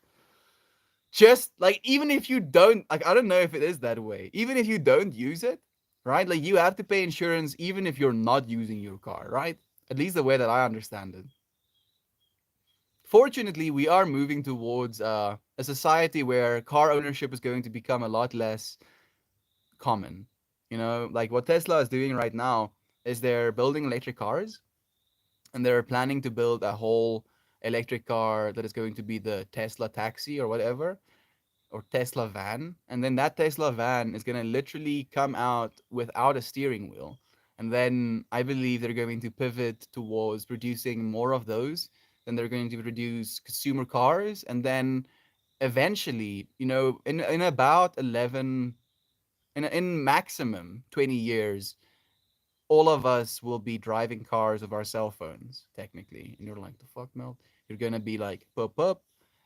Just like even if you don't like, I don't know if it is that way. Even if you don't use it, right? Like you have to pay insurance even if you're not using your car, right? At least the way that I understand it. Fortunately, we are moving towards a society where car ownership is going to become a lot less common. Like what Tesla is doing right now is they're building electric cars and they're planning to build a whole electric car that is going to be the Tesla taxi or whatever, or Tesla van. And then that Tesla van is going to literally come out without a steering wheel. And then I believe they're going to pivot towards producing more of those. Then they're going to produce consumer cars. And then eventually, in about 11, in maximum 20 years, all of us will be driving cars with our cell phones, technically. And you're like, the fuck, Mel? You're gonna be like, pop up,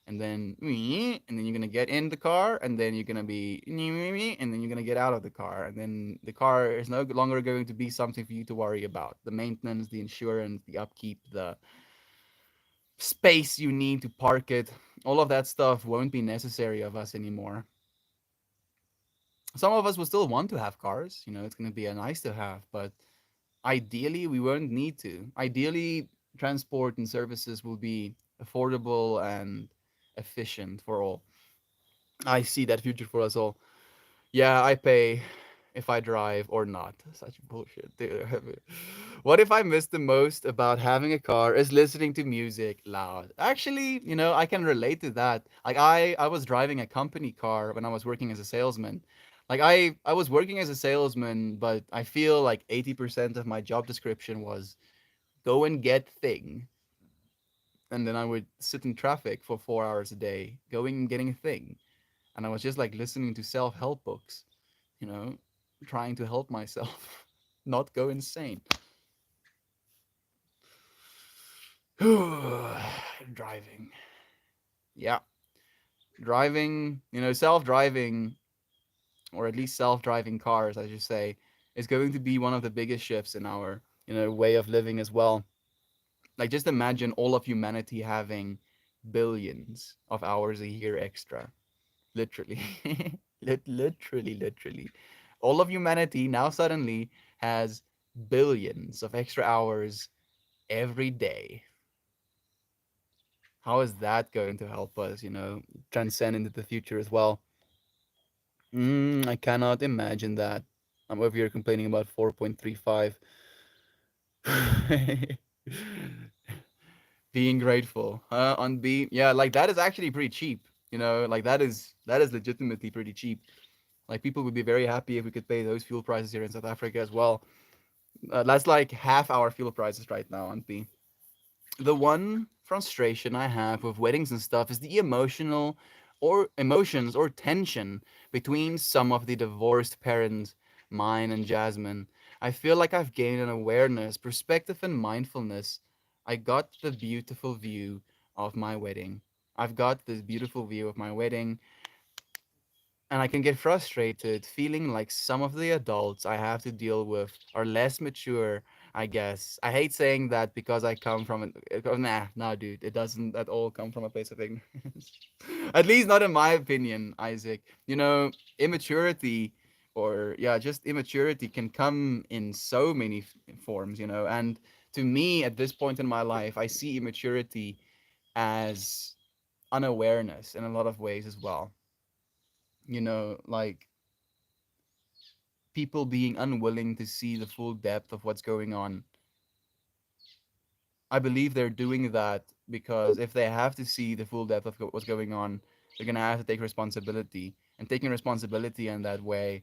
and then you're gonna get in the car, and then you're gonna be and then you're gonna get out of the car, and then the car is no longer going to be something for you to worry about. The maintenance, the insurance, the upkeep, the space you need to park it, all of that stuff won't be necessary of us anymore. Some of us will still want to have cars, it's gonna be a nice to have, but ideally we won't need to. Ideally, transport and services will be affordable and efficient for all. I see that future for us all. Yeah, I pay if I drive or not. Such bullshit, dude. What if I miss the most about having a car is listening to music loud? Actually, I can relate to that. Like I was driving a company car when I was working as a salesman. Like I was working as a salesman, but I feel like 80% of my job description was go and get thing. And then I would sit in traffic for 4 hours a day, going and getting a thing. And I was just like listening to self-help books, you know, trying to help myself not go insane. Driving. Yeah. Driving, self-driving, or at least self-driving cars, I should say, is going to be one of the biggest shifts in our, way of living as well. Like just imagine all of humanity having billions of hours a year extra. Literally. Literally. All of humanity now suddenly has billions of extra hours every day. How is that going to help us, transcend into the future as well? I cannot imagine that. I'm over here complaining about 4.35. Being grateful. On B, yeah, like that is actually pretty cheap. Like that is legitimately pretty cheap. Like people would be very happy if we could pay those fuel prices here in South Africa as well. That's like half our fuel prices right now, and the one frustration I have with weddings and stuff is the emotional or emotions or tension between some of the divorced parents, mine and Jasmine. I feel like I've gained an awareness, perspective, and mindfulness. I got the beautiful view of my wedding. I've got this beautiful view of my wedding, and I can get frustrated feeling like some of the adults I have to deal with are less mature, I guess. I hate saying that because I come from an nah, dude, it doesn't at all come from a place of ignorance. At least not in my opinion, Isaac. You know, immaturity or yeah, just immaturity can come in so many forms, you know. And to me at this point in my life, I see immaturity as unawareness in a lot of ways as well. You know, like people being unwilling to see the full depth of what's going on. I believe they're doing that because if they have to see the full depth of what's going on, they're gonna have to take responsibility, and taking responsibility in that way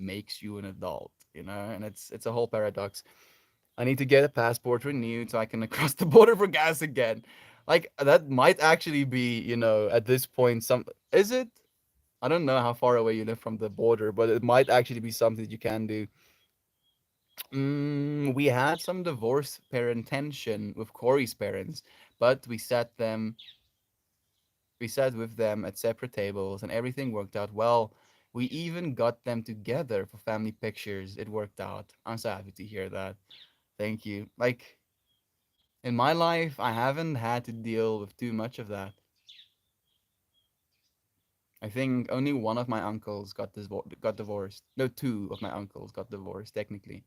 makes you an adult, you know. And it's a whole paradox. I need to get a passport renewed so I can cross the border for gas again. Like that might actually be, you know, at this point some is it? I don't know how far away you live from the border, but it might actually be something that you can do. We had some divorce parent tension with Corey's parents, but we sat with them at separate tables, and everything worked out well. We even got them together for family pictures. It worked out. I'm so happy to hear that. Thank you. Like in my life, I haven't had to deal with too much of that. I think only one of my uncles got divorced. No, two of my uncles got divorced technically,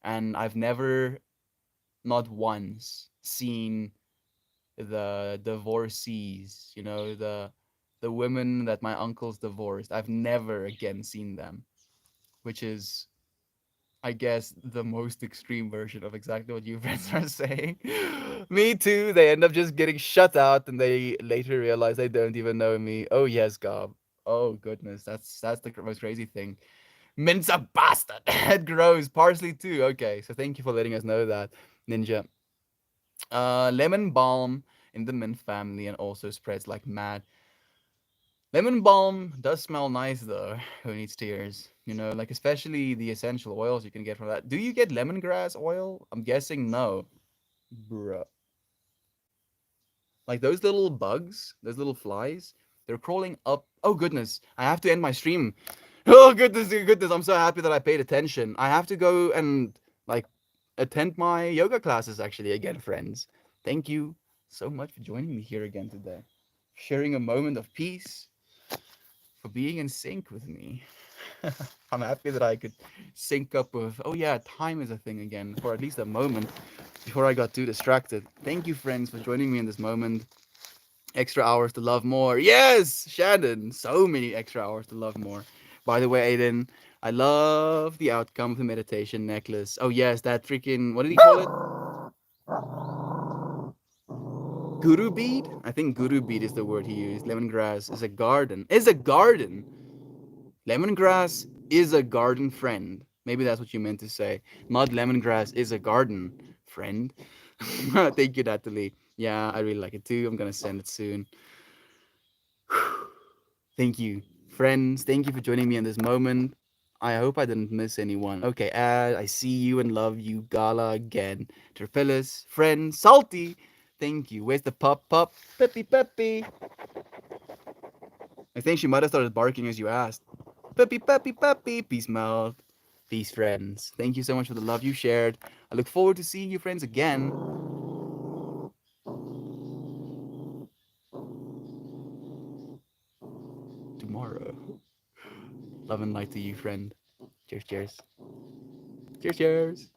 and I've never, not once, seen the divorcees, you know, the women that my uncles divorced. I've never again seen them, which is I guess the most extreme version of exactly what you friends are saying. Me too. They end up just getting shut out and they later realize they don't even know me. Oh yes, Gob. Oh goodness, that's the most crazy thing. Mince a bastard. It grows parsley too. Okay, so thank you for letting us know that, Ninja. Lemon balm in the mint family and also spreads like mad. Lemon balm does smell nice though. Who needs tears? You know, like especially the essential oils you can get from that. Do you get lemongrass oil? I'm guessing no. Bruh. Like those little bugs, those little flies, they're crawling up. Oh goodness, I have to end my stream. Oh goodness, goodness, I'm so happy that I paid attention. I have to go and like attend my yoga classes actually again, friends. Thank you so much for joining me here again today. Sharing a moment of peace, for being in sync with me. I'm happy that I could sync up with, oh yeah, time is a thing again, for at least a moment before I got too distracted. Thank you, friends, for joining me in this moment. Extra hours to love more. Yes, Shannon. So many extra hours to love more. By the way, Aiden, I love the outcome of the meditation necklace. Oh yes, that freaking, what did he call it? Guru bead? I think guru bead is the word he used. Lemongrass is a garden. Is a garden. Lemongrass is a garden friend. Maybe that's what you meant to say. Not lemongrass is a garden friend. Thank you, Natalie. Yeah, I really like it too. I'm gonna send it soon. Thank you, friends. Thank you for joining me in this moment. I hope I didn't miss anyone. Okay, I see you and love you, Gala again. Terpillus, friend, Salty. Thank you. Where's the pup? Pup, Peppy, Peppy. I think she might have started barking as you asked. Puppy, puppy, puppy. Peace, mouth. Peace, friends. Thank you so much for the love you shared. I look forward to seeing you, friends, again tomorrow. Love and light to you, friend. Cheers, cheers. Cheers, cheers.